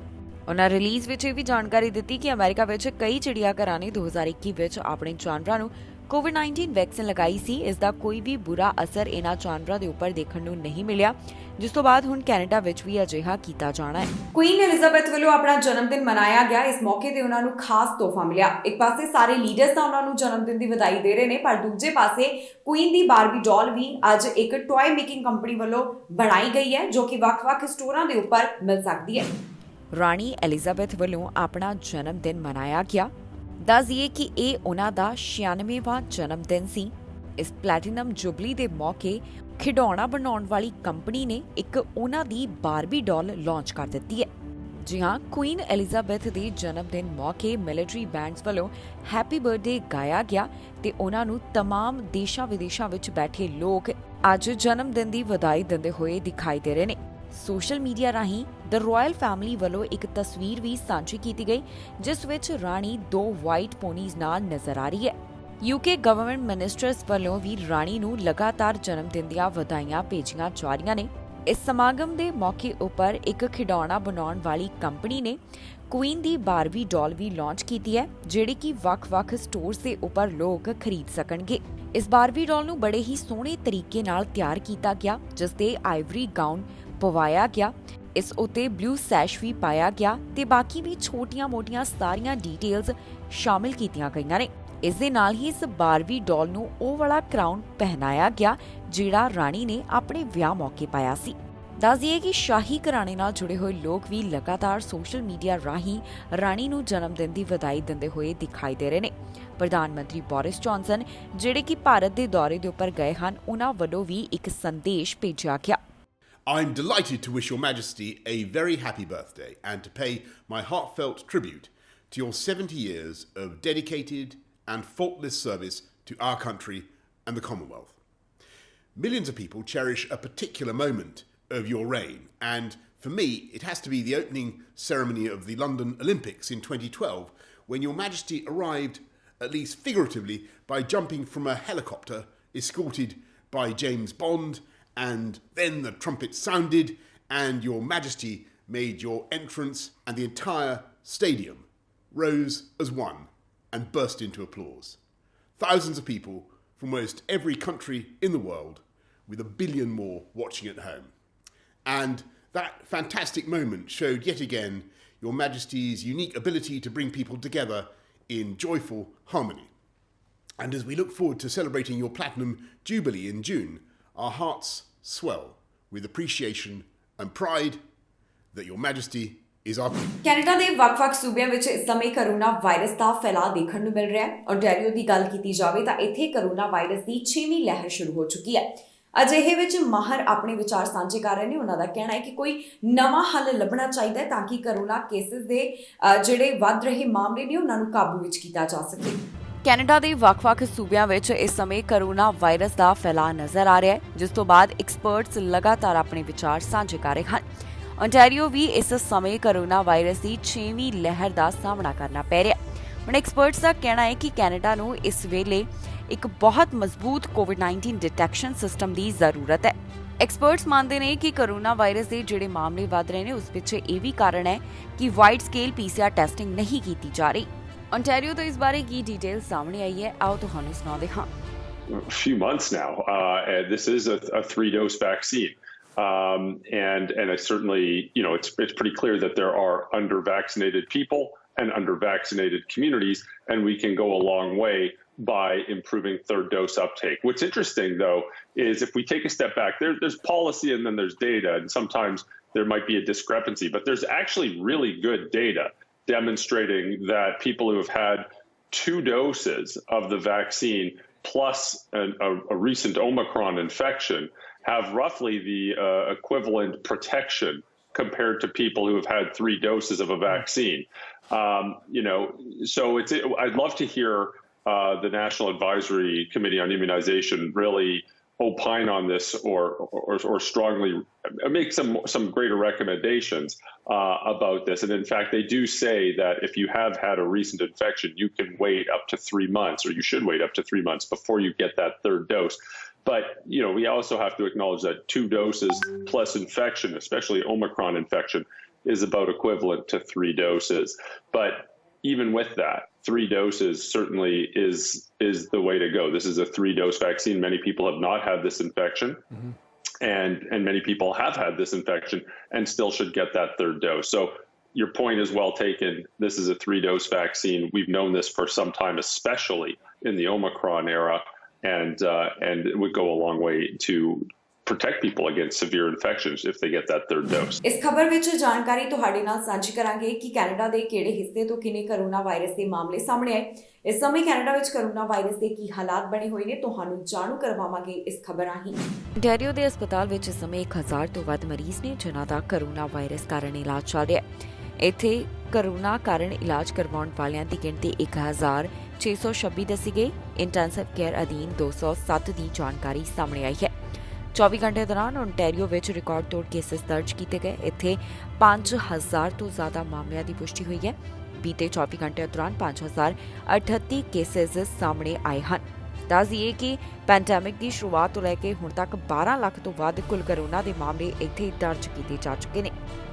[SPEAKER 2] ਉਹਨਾਂ ਰਿਲੀਜ਼ ਵਿੱਚ ਇਹ ਵੀ ਜਾਣਕਾਰੀ ਦਿੱਤੀ ਕਿ ਅਮਰੀਕਾ ਵਿੱਚ ਕਈ ਚਿੜੀਆ ਘਰਾਂ ਨੇ 2021 ਵਿੱਚ ਆਪਣੇ ਜਾਨਵਰਾਂ ਨੂੰ ਕੋਵਿਡ-19 ਵੈਕਸੀਨ ਲਗਾਈ ਸੀ। ਇਸ ਦਾ ਕੋਈ ਵੀ ਬੁਰਾ ਅਸਰ ਇਹਨਾਂ ਜਾਨਵਰਾਂ ਦੇ ਉੱਪਰ ਦੇਖਣ ਨੂੰ ਨਹੀਂ ਮਿਲਿਆ ਜਿਸ ਤੋਂ ਬਾਅਦ ਹੁਣ ਕੈਨੇਡਾ ਵਿੱਚ ਵੀ ਅਜਿਹਾ ਕੀਤਾ ਜਾਣਾ ਹੈ।
[SPEAKER 1] ਕੁਈਨ ਐਲਿਜ਼ਾਬੈਥ ਵੱਲੋਂ ਆਪਣਾ ਜਨਮ ਦਿਨ ਮਨਾਇਆ ਗਿਆ। ਇਸ ਮੌਕੇ ਤੇ ਉਹਨਾਂ ਨੂੰ ਖਾਸ ਤੋਹਫਾ ਮਿਲਿਆ। ਇੱਕ ਪਾਸੇ ਸਾਰੇ ਲੀਡਰਸ ਤਾਂ ਉਹਨਾਂ ਨੂੰ ਜਨਮ ਦਿਨ ਦੀ ਵਧਾਈ ਦੇ ਰਹੇ ਨੇ ਪਰ ਦੂਜੇ ਪਾਸੇ ਕੁਈਨ ਦੀ ਬਾਰਬੀ ਡਾਲ ਵੀ ਅੱਜ ਇੱਕ ਟੌਏ ਮੇਕਿੰਗ ਕੰਪਨੀ ਵੱਲੋਂ ਬਣਾਈ ਗਈ ਹੈ ਜੋ ਕਿ ਵੱਖ-ਵੱਖ ਸਟੋਰਾਂ ਦੇ ਉੱਪਰ ਮਿਲ ਸਕਦੀ ਹੈ।
[SPEAKER 2] ਰਾਣੀ ਐਲਿਜ਼ਾਬੈਥ ਵੱਲੋਂ ਆਪਣਾ ਜਨਮ ਦਿਨ ਮਨਾਇਆ ਗਿਆ। ਦੱਸਿਏ ਕਿ ਇਹ ਉਹਨਾਂ ਦਾ 96ਵਾਂ ਜਨਮ ਦਿਨ ਸੀ। ਇਸ ਪਲੈਟੀਨਮ ਜੁਬਲੀ ਦੇ ਮੌਕੇ ਖਿਡੌਣਾ ਬਣਾਉਣ ਵਾਲੀ ਕੰਪਨੀ ਨੇ ਇੱਕ ਉਹਨਾਂ ਦੀ ਬਾਰਬੀ ਡਾਲ ਲਾਂਚ ਕਰ ਦਿੱਤੀ ਹੈ। ਜੀ ਹਾਂ, ਕੁਈਨ ਐਲਿਜ਼ਾਬੈਥ ਦੇ ਜਨਮ ਦਿਨ ਮੌਕੇ ਮਿਲਟਰੀ ਬੈਂਡਸ ਵੱਲੋਂ ਹੈਪੀ ਬਰਥਡੇ ਗਾਇਆ ਗਿਆ ਤੇ ਉਹਨਾਂ ਨੂੰ तमाम ਦੇਸ਼ਾਂ ਵਿਦੇਸ਼ਾਂ ਵਿੱਚ ਬੈਠੇ ਲੋਕ ਅੱਜ ਜਨਮ ਦਿਨ ਦੀ ਵਧਾਈ ਦਿੰਦੇ ਹੋਏ ਦਿਖਾਈ ਦੇ ਰਹੇ ਨੇ। ਸੋਸ਼ਲ ਮੀਡੀਆ ਰਾਹੀਂ ਦ ਰਾਇਲ ਫੈਮਿਲੀ ਵੱਲੋਂ ਇੱਕ ਤਸਵੀਰ ਵੀ ਸਾਂਝੀ ਕੀਤੀ ਗਈ ਜਿਸ ਵਿੱਚ ਰਾਣੀ 2 ਵਾਈਟ ਪੋਨੀਜ਼ ਨਾਲ ਨਜ਼ਰ ਆ ਰਹੀ ਹੈ। ਯੂਕੇ ਗਵਰਨਮੈਂਟ ਮਿਨਿਸਟਰਸ ਵੱਲੋਂ ਵੀ ਰਾਣੀ ਨੂੰ ਲਗਾਤਾਰ ਜਨਮ ਦਿਨ ਦੀਆਂ ਵਧਾਈਆਂ ਭੇਜੀਆਂ ਜਾ ਰਹੀਆਂ ਨੇ। ਇਸ ਸਮਾਗਮ ਦੇ ਮੌਕੇ ਉੱਪਰ ਇੱਕ ਖਿਡੌਣਾ ਬਣਾਉਣ ਵਾਲੀ ਕੰਪਨੀ ਨੇ ਕੁਈਨ ਦੀ ਬਾਰਬੀ ਡਾਲ ਵੀ ਲਾਂਚ ਕੀਤੀ ਹੈ ਜਿਹੜੀ ਕਿ ਵੱਖ-ਵੱਖ ਸਟੋਰਸ ਦੇ ਉੱਪਰ ਲੋਕ ਖਰੀਦ ਸਕਣਗੇ। ਇਸ ਬਾਰਬੀ ਡਾਲ ਨੂੰ ਬੜੇ ਹੀ ਸੋਹਣੇ ਤਰੀਕੇ ਨਾਲ ਤਿਆਰ ਕੀਤਾ ਗਿਆ ਜਿਸ ਤੇ ਆਈਵਰੀ ਗਾਊਨ ਪਵਾਇਆ ਗਿਆ। ਇਸ ਉੱਤੇ ਬਲੂ ਸੈਸ਼ ਵੀ ਪਾਇਆ ਗਿਆ ਤੇ ਬਾਕੀ ਵੀ ਛੋਟੀਆਂ-ਮੋਟੀਆਂ ਸਾਰੀਆਂ ਡਿਟੇਲਸ ਸ਼ਾਮਿਲ ਕੀਤੀਆਂ ਗਈਆਂ ਨੇ। ਇਸ ਦੇ ਨਾਲ ਹੀ ਇਸ ਬਾਰਬੀ ਡਾਲ ਨੂੰ ਉਹ ਵਾਲਾ ਕਰਾਊਨ ਪਹਿਨਾਇਆ ਗਿਆ ਜਿਹੜਾ ਰਾਣੀ ਨੇ ਆਪਣੇ ਵਿਆਹ ਮੌਕੇ ਪਾਇਆ ਸੀ। ਦੱਸ ਦਈਏ ਕਿ ਸ਼ਾਹੀ ਘਰਾਣੇ ਨਾਲ ਜੁੜੇ ਹੋਏ ਲੋਕ ਵੀ ਲਗਾਤਾਰ ਸੋਸ਼ਲ ਮੀਡੀਆ ਰਾਹੀਂ ਰਾਣੀ ਨੂੰ ਜਨਮ ਦਿਨ ਦੀ ਵਧਾਈ ਦਿੰਦੇ ਹੋਏ ਦਿਖਾਈ ਦੇ ਰਹੇ ਨੇ। ਪ੍ਰਧਾਨ ਮੰਤਰੀ ਬੋਰਿਸ ਜੌਨਸਨ ਜਿਹੜੇ ਕਿ ਭਾਰਤ ਦੇ ਦੌਰੇ ਦੇ ਉੱਪਰ ਗਏ ਹਨ, ਉਹਨਾਂ ਵੱਲੋਂ ਵੀ ਇੱਕ ਸੰਦੇਸ਼ ਭੇਜਿਆ ਗਿਆ।
[SPEAKER 5] I'm delighted to wish Your Majesty a very happy birthday and to pay my heartfelt tribute to your 70 years of dedicated and faultless service to our country and the Commonwealth. Millions of people cherish a particular moment of your reign, and for me it has to be the opening ceremony of the London Olympics in 2012, when Your Majesty arrived, at least figuratively, by jumping from a helicopter escorted by James Bond, and then the trumpet sounded and Your Majesty made your entrance and the entire stadium rose as one and burst into applause. Thousands of people from most every country in the world, with a billion more watching at home. And that fantastic moment showed yet again Your Majesty's unique ability to bring people together in joyful harmony. And as we look forward to celebrating your Platinum Jubilee in June, our hearts swell with appreciation and pride that Your Majesty is our Queen.
[SPEAKER 1] Canada ਦੇ ਵੱਖ-ਵੱਖ ਸੂਬਿਆਂ ਵਿੱਚ ਇਸ ਸਮੇਂ corona virus ਦਾ ਫੈਲਾਅ ਦੇਖਣ ਨੂੰ ਮਿਲ ਰਿਹਾ ਹੈ। ਓਨਟਾਰੀਓ ਦੀ ਗੱਲ ਕੀਤੀ ਜਾਵੇ ਤਾਂ ਇੱਥੇ ਕਰੋਨਾ ਵਾਇਰਸ ਦੀ 6ਵੀਂ ਲਹਿਰ ਸ਼ੁਰੂ ਹੋ ਚੁੱਕੀ ਹੈ। ਅਜਿਹੇ ਵਿੱਚ ਮਾਹਰ ਆਪਣੇ ਵਿਚਾਰ ਸਾਂਝੇ ਕਰ ਰਹੇ ਨੇ। ਉਹਨਾਂ ਦਾ ਕਹਿਣਾ ਹੈ ਕਿ ਕੋਈ ਨਵਾਂ ਹੱਲ ਲੱਭਣਾ ਚਾਹੀਦਾ ਹੈ ਤਾਂ ਕਿ ਕਰੋਨਾ ਕੇਸਿਸ ਦੇ ਜਿਹੜੇ ਵੱਧ ਰਹੇ ਮਾਮਲੇ ਨੇ ਉਹਨਾਂ ਨੂੰ ਕਾਬੂ ਵਿੱਚ ਕੀਤਾ ਜਾ ਸਕੇ।
[SPEAKER 2] ਕੈਨੇਡਾ ਦੇ ਵੱਖ-ਵੱਖ ਸੂਬਿਆਂ ਵਿੱਚ ਇਸ ਸਮੇਂ ਕਰੋਨਾ ਵਾਇਰਸ ਦਾ ਫੈਲਾਅ ਨਜ਼ਰ ਆ ਰਿਹਾ ਹੈ, ਜਿਸ ਤੋਂ ਬਾਅਦ ਐਕਸਪਰਟਸ ਲਗਾਤਾਰ ਆਪਣੇ ਵਿਚਾਰ ਸਾਂਝੇ ਕਰ ਰਹੇ ਹਨ। ਓਨਟਾਰੀਓ ਵੀ ਇਸ ਸਮੇਂ ਕਰੋਨਾ ਵਾਇਰਸ ਦੀ 6ਵੀਂ ਲਹਿਰ ਦਾ ਸਾਹਮਣਾ ਕਰਨਾ ਪੈ ਰਿਹਾ ਹੈ। ਹੁਣ ਐਕਸਪਰਟਸ ਦਾ ਕਹਿਣਾ ਹੈ ਕਿ ਕੈਨੇਡਾ ਨੂੰ ਇਸ ਵੇਲੇ ਇੱਕ ਬਹੁਤ ਮਜ਼ਬੂਤ ਕੋਵਿਡ-19 ਡਿਟੈਕਸ਼ਨ ਸਿਸਟਮ ਦੀ ਜ਼ਰੂਰਤ ਹੈ। ਐਕਸਪਰਟਸ ਮੰਨਦੇ ਨੇ ਕਿ ਕਰੋਨਾ ਵਾਇਰਸ ਦੇ ਜਿਹੜੇ ਮਾਮਲੇ ਵੱਧ ਰਹੇ ਨੇ ਉਸ ਪਿੱਛੇ ਇਹ ਵੀ ਕਾਰਨ ਹੈ ਕਿ ਵਾਈਡ ਸਕੇਲ PCR ਟੈਸਟਿੰਗ ਨਹੀਂ ਕੀਤੀ ਜਾ ਰਹੀ। ਓਨਟਾਰੀਓ ਤੋਂ ਇਸ ਬਾਰੇ ਕੀ ਡਿਟੇਲ ਸਾਹਮਣੇ ਆਈ ਹੈ, ਆਓ ਤੁਹਾਨੂੰ ਸੁਣਾਉਂਦੇ ਹਾਂ।
[SPEAKER 6] few months now. And this is a 3-dose vaccine. And I certainly, it's pretty clear that there are under-vaccinated people and under-vaccinated communities, and we can go a long way by improving third dose uptake. What's interesting, though, is if we take a step back, there's policy and then there's data, and sometimes there might be a discrepancy, but there's actually really good data demonstrating that people who have had 2 doses of the vaccine plus a recent Omicron infection have roughly the equivalent protection compared to people who have had 3 doses of a vaccine. So I'd love to hear the National Advisory Committee on Immunization really opine on this or strongly make some greater recommendations about this. And in fact, they do say that if you have had a recent infection, you can wait up to 3 months, or you should wait up to 3 months before you get that third dose. But, we also have to acknowledge that 2 doses plus infection, especially Omicron infection, is about equivalent to 3 doses. But even with that, 3 doses certainly is the way to go. This is a 3-dose vaccine. Many people have not had this infection, and many people have had this infection and still should get that third dose. So your point is well taken. This is a 3-dose vaccine. We've known this for some time, especially in the Omicron era, and it would go a long way to protect people against severe infections if they get that third dose.
[SPEAKER 1] ਇਸ ਖਬਰ ਵਿੱਚ ਜਾਣਕਾਰੀ ਤੁਹਾਡੇ ਨਾਲ ਸਾਂਝੀ ਕਰਾਂਗੇ ਕਿ Canada ਦੇ ਕਿਹੜੇ ਹਿੱਸੇ ਤੋਂ ਕਿੰਨੇ ਕਰੋਨਾ ਵਾਇਰਸ ਦੇ ਮਾਮਲੇ ਸਾਹਮਣੇ ਆਏ। ਇਸ ਸਮੇਂ ਕੈਨੇਡਾ ਵਿੱਚ ਕਰੋਨਾ ਵਾਇਰਸ ਦੇ ਕੀ ਹਾਲਾਤ ਬਣੇ ਹੋਏ ਨੇ, ਤੁਹਾਨੂੰ ਜਾਣੂ ਕਰਵਾਵਾਂਗੇ ਇਸ ਖਬਰ ਰਾਹੀਂ।
[SPEAKER 2] ਓਨਟਾਰੀਓ ਦੇ ਹਸਪਤਾਲ ਵਿੱਚ ਇਸ ਸਮੇਂ 1000 ਤੋਂ ਵੱਧ ਮਰੀਜ਼ ਨੇ ਜਿਨ੍ਹਾਂ ਦਾ ਕਰੋਨਾ ਵਾਇਰਸ ਕਾਰਨ ਇਲਾਜ ਚੱਲ ਰਿਹਾ ਹੈ। ਇੱਥੇ ਕਰੋਨਾ ਕਾਰਨ ਇਲਾਜ ਕਰਵਾਉਣ ਵਾਲਿਆਂ ਦੀ ਗਿਣਤੀ 1626 ਦੱਸੀ ਗਈ। ਇੰਟੈਂਸਿਵ ਕੇਅਰ ਅਧੀਨ 207 ਦੀ ਜਾਣਕਾਰੀ ਸਾਹਮਣੇ ਆਈ ਹੈ। 24 ਘੰਟੇ ਦੌਰਾਨ ਓਨਟਾਰੀਓ ਵਿੱਚ ਰਿਕਾਰਡ ਤੋੜ ਕੇਸਿਸ ਦਰਜ ਕੀਤੇ ਗਏ। ਇੱਥੇ 5000 ਤੋਂ ਜ਼ਿਆਦਾ ਮਾਮਲਿਆਂ ਦੀ ਪੁਸ਼ਟੀ ਹੋਈ ਹੈ। ਬੀਤੇ 24 ਘੰਟਿਆਂ ਦੌਰਾਨ 5038 ਕੇਸਿਸ ਸਾਹਮਣੇ ਆਏ ਹਨ। ਦੱਸ ਦਈਏ ਕਿ ਪੈਂਡੈਮਿਕ ਦੀ ਸ਼ੁਰੂਆਤ ਤੋਂ ਲੈ ਕੇ ਹੁਣ ਤੱਕ 12 ਲੱਖ ਤੋਂ ਵੱਧ ਕੁੱਲ ਕਰੋਨਾ ਦੇ ਮਾਮਲੇ ਇੱਥੇ ਦਰਜ ਕੀਤੇ ਜਾ ਚੁੱਕੇ ਨੇ।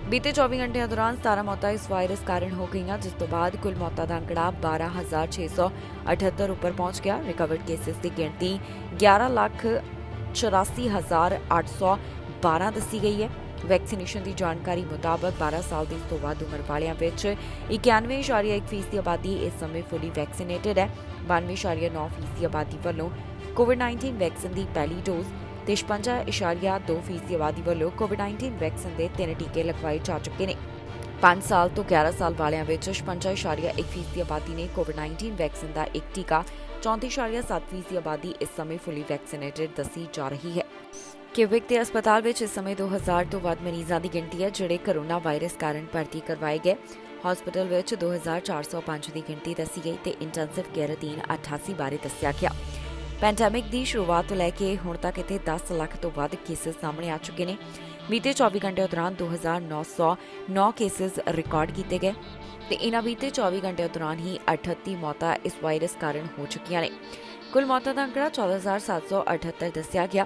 [SPEAKER 2] ਬੀਤੇ 24 ਘੰਟਿਆਂ ਦੌਰਾਨ 17 ਮੌਤਾਂ ਇਸ ਵਾਇਰਸ ਕਾਰਨ ਹੋ ਗਈਆਂ, ਜਿਸ ਤੋਂ ਬਾਅਦ ਕੁੱਲ ਮੌਤਾਂ ਦਾ ਅੰਕੜਾ 12678 ਉੱਪਰ ਪਹੁੰਚ ਗਿਆ। ਰਿਕਵਰਡ ਕੇਸਿਸ ਦੀ ਗਿਣਤੀ 11,84,812 ਦੱਸੀ ਗਈ ਹੈ। ਵੈਕਸੀਨੇਸ਼ਨ ਦੀ ਜਾਣਕਾਰੀ ਮੁਤਾਬਕ 12 ਸਾਲ ਦੀ ਤੋਂ ਵੱਧ ਉਮਰ ਵਾਲਿਆਂ ਵਿੱਚ 91.1% ਦੀ ਆਬਾਦੀ ਇਸ ਸਮੇਂ ਫੁੱਲੀ ਵੈਕਸੀਨੇਟਡ ਹੈ। 92.9% ਦੀ ਆਬਾਦੀ ਵੱਲੋਂ ਕੋਵਿਡ-19 ਵੈਕਸੀਨ ਦੀ ਪਹਿਲੀ ਡੋਜ਼ ਤੇ 56.2% ਆਬਾਦੀ ਵੱਲੋਂ ਕੋਵਿਡ-19 ਵੈਕਸੀਨ ਦੇ 3 ਟੀਕੇ ਲਗਵਾਏ ਜਾ ਚੁੱਕੇ ਨੇ। 5 ਸਾਲ ਤੋਂ 11 ਸਾਲ ਵਾਲਿਆਂ ਵਿੱਚ 56.1% ਆਬਾਦੀ ਨੇ ਕੋਵਿਡ-19 ਵੈਕਸੀਨ ਦਾ ਇੱਕ ਟੀਕਾ, 34.7% ਆਬਾਦੀ ਇਸ ਸਮੇਂ ਫੁੱਲੀ ਵੈਕਸੀਨੇਟਡ ਦੱਸੀ ਜਾ ਰਹੀ ਹੈ। ਕਿਊਬਿਕ ਦੇ ਹਸਪਤਾਲ ਵਿੱਚ ਇਸ ਸਮੇਂ 2000 ਤੋਂ ਵੱਧ ਮਰੀਜ਼ਾਂ ਦੀ ਗਿਣਤੀ ਹੈ ਜਿਹੜੇ ਕੋਰੋਨਾ ਵਾਇਰਸ ਕਾਰਨ ਭਰਤੀ ਕਰਵਾਏ ਗਏ। ਹਸਪਤਾਲ ਵਿੱਚ 2405 ਦੀ ਗਿਣਤੀ ਦੱਸੀ ਗਈ ਤੇ ਇੰਟੈਂਸਿਵ ਕੇਅਰ ਅਧੀਨ 88 ਬਾਰੇ ਦੱਸਿਆ ਗਿਆ। ਪੈਂਡੈਮਿਕ ਦੀ ਸ਼ੁਰੂਆਤ ਤੋਂ ਲੈ ਕੇ ਹੁਣ ਤੱਕ ਇੱਥੇ 10 ਲੱਖ ਤੋਂ ਵੱਧ ਕੇਸਿਸ ਸਾਹਮਣੇ ਆ ਚੁੱਕੇ ਨੇ। ਬੀਤੇ 24 ਘੰਟਿਆਂ ਦੌਰਾਨ 2909 ਕੇਸਿਸ ਰਿਕਾਰਡ ਕੀਤੇ ਗਏ ਤੇ ਇਹਨਾਂ ਬੀਤੇ 24 ਘੰਟਿਆਂ ਦੌਰਾਨ ਹੀ 38 ਮੌਤਾਂ ਇਸ ਵਾਇਰਸ ਕਾਰਨ ਹੋ ਚੁੱਕੀਆਂ ਨੇ। ਕੁੱਲ ਮੌਤਾਂ ਦਾ ਅੰਕੜਾ 14,778 ਦੱਸਿਆ ਗਿਆ।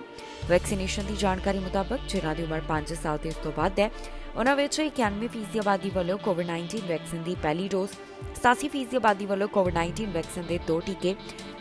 [SPEAKER 2] ਵੈਕਸੀਨੇਸ਼ਨ ਦੀ ਜਾਣਕਾਰੀ ਮੁਤਾਬਕ ਜਿਨ੍ਹਾਂ ਦੀ ਉਮਰ 5 ਸਾਲ ਤੇ ਇਸ ਤੋਂ ਵੱਧ ਹੈ, ਉਹਨਾਂ ਵਿੱਚ 91% ਆਬਾਦੀ ਵੱਲੋਂ ਕੋਵਿਡ-19 ਵੈਕਸੀਨ ਦੀ ਪਹਿਲੀ ਡੋਜ਼, 87% ਆਬਾਦੀ ਵੱਲੋਂ ਕੋਵਿਡ-19 ਵੈਕਸੀਨ ਦੇ 2 ਟੀਕੇ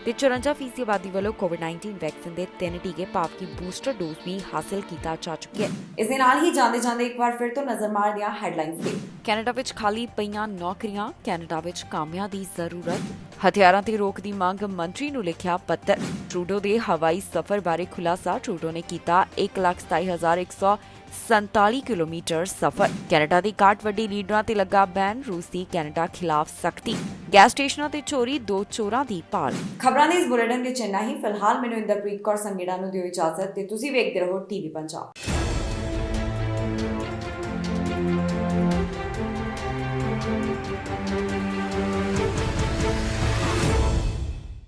[SPEAKER 2] ਤੇ 54% ਆਬਾਦੀ ਵੱਲੋਂ ਕੋਵਿਡ-19 ਵੈਕਸੀਨ ਦੇ 3 ਟੀਕੇ ਭਾਵ ਕਿ ਬੂਸਟਰ ਡੋਜ਼ ਵੀ ਹਾਸਲ ਕੀਤਾ ਜਾ ਚੁੱਕਿਆ ਹੈ।
[SPEAKER 1] ਇਸ ਦੇ ਨਾਲ ਹੀ ਜਾਂਦੇ ਇੱਕ ਵਾਰ ਫਿਰ ਤੋਂ ਨਜ਼ਰ ਮਾਰਦੇ ਹਾਂ ਹੈਡਲਾਈਨਸ ਤੇ।
[SPEAKER 2] ਕੈਨੇਡਾ ਵਿੱਚ ਖਾਲੀ ਪਈਆਂ ਨੌਕਰੀਆਂ, ਕੈਨੇਡਾ ਵਿੱਚ ਕਾਮਿਆਂ ਦੀ ਜ਼ਰੂਰਤ, ਹਥਿਆਰਾਂ ਤੇ ਰੋਕ ਦੀ ਮੰਗ, ਮੰਤਰੀ ਨੂੰ ਲਿਖਿਆ ਪੱਤਰ, ਟਰੂਡੋ ਦੇ ਹਵਾਈ ਸਫ਼ਰ ਬਾਰੇ ਖੁਲਾਸਾ, ਟਰੂਡੋ ਨੇ ਕੀਤਾ 1,27,147 ਕਿਲੋਮੀਟਰ ਸਫ਼ਰ, ਕੈਨੇਡਾ ਦੀ ਘਾਟ ਵੱਡੀ ਲੀਡਰਾਂ ਤੇ ਲੱਗਾ ਬੈਨ, ਰੂਸ ਦੀ ਕੈਨੇਡਾ ਖਿਲਾਫ ਸਖਤੀ, ਗੈਸ ਸਟੇਸ਼ਨਾਂ ਤੇ ਚੋਰੀ, 2 ਚੋਰਾਂ ਦੀ ਭਾਲ।
[SPEAKER 1] ਖਬਰਾਂ ਦੇ ਇਸ ਬੁਲੇਟਿਨ ਵਿੱਚ ਇੰਨਾ ਹੀ। ਫਿਲਹਾਲ ਮੈਨੂੰ ਇੰਦਰਪ੍ਰੀਤ ਕੌਰ ਸੰਗੇੜਾ ਨੂੰ ਦਿਓ ਇਜਾਜ਼ਤ ਤੇ ਤੁਸੀਂ ਵੇਖਦੇ ਰਹੋ TV ਪੰਜਾਬ।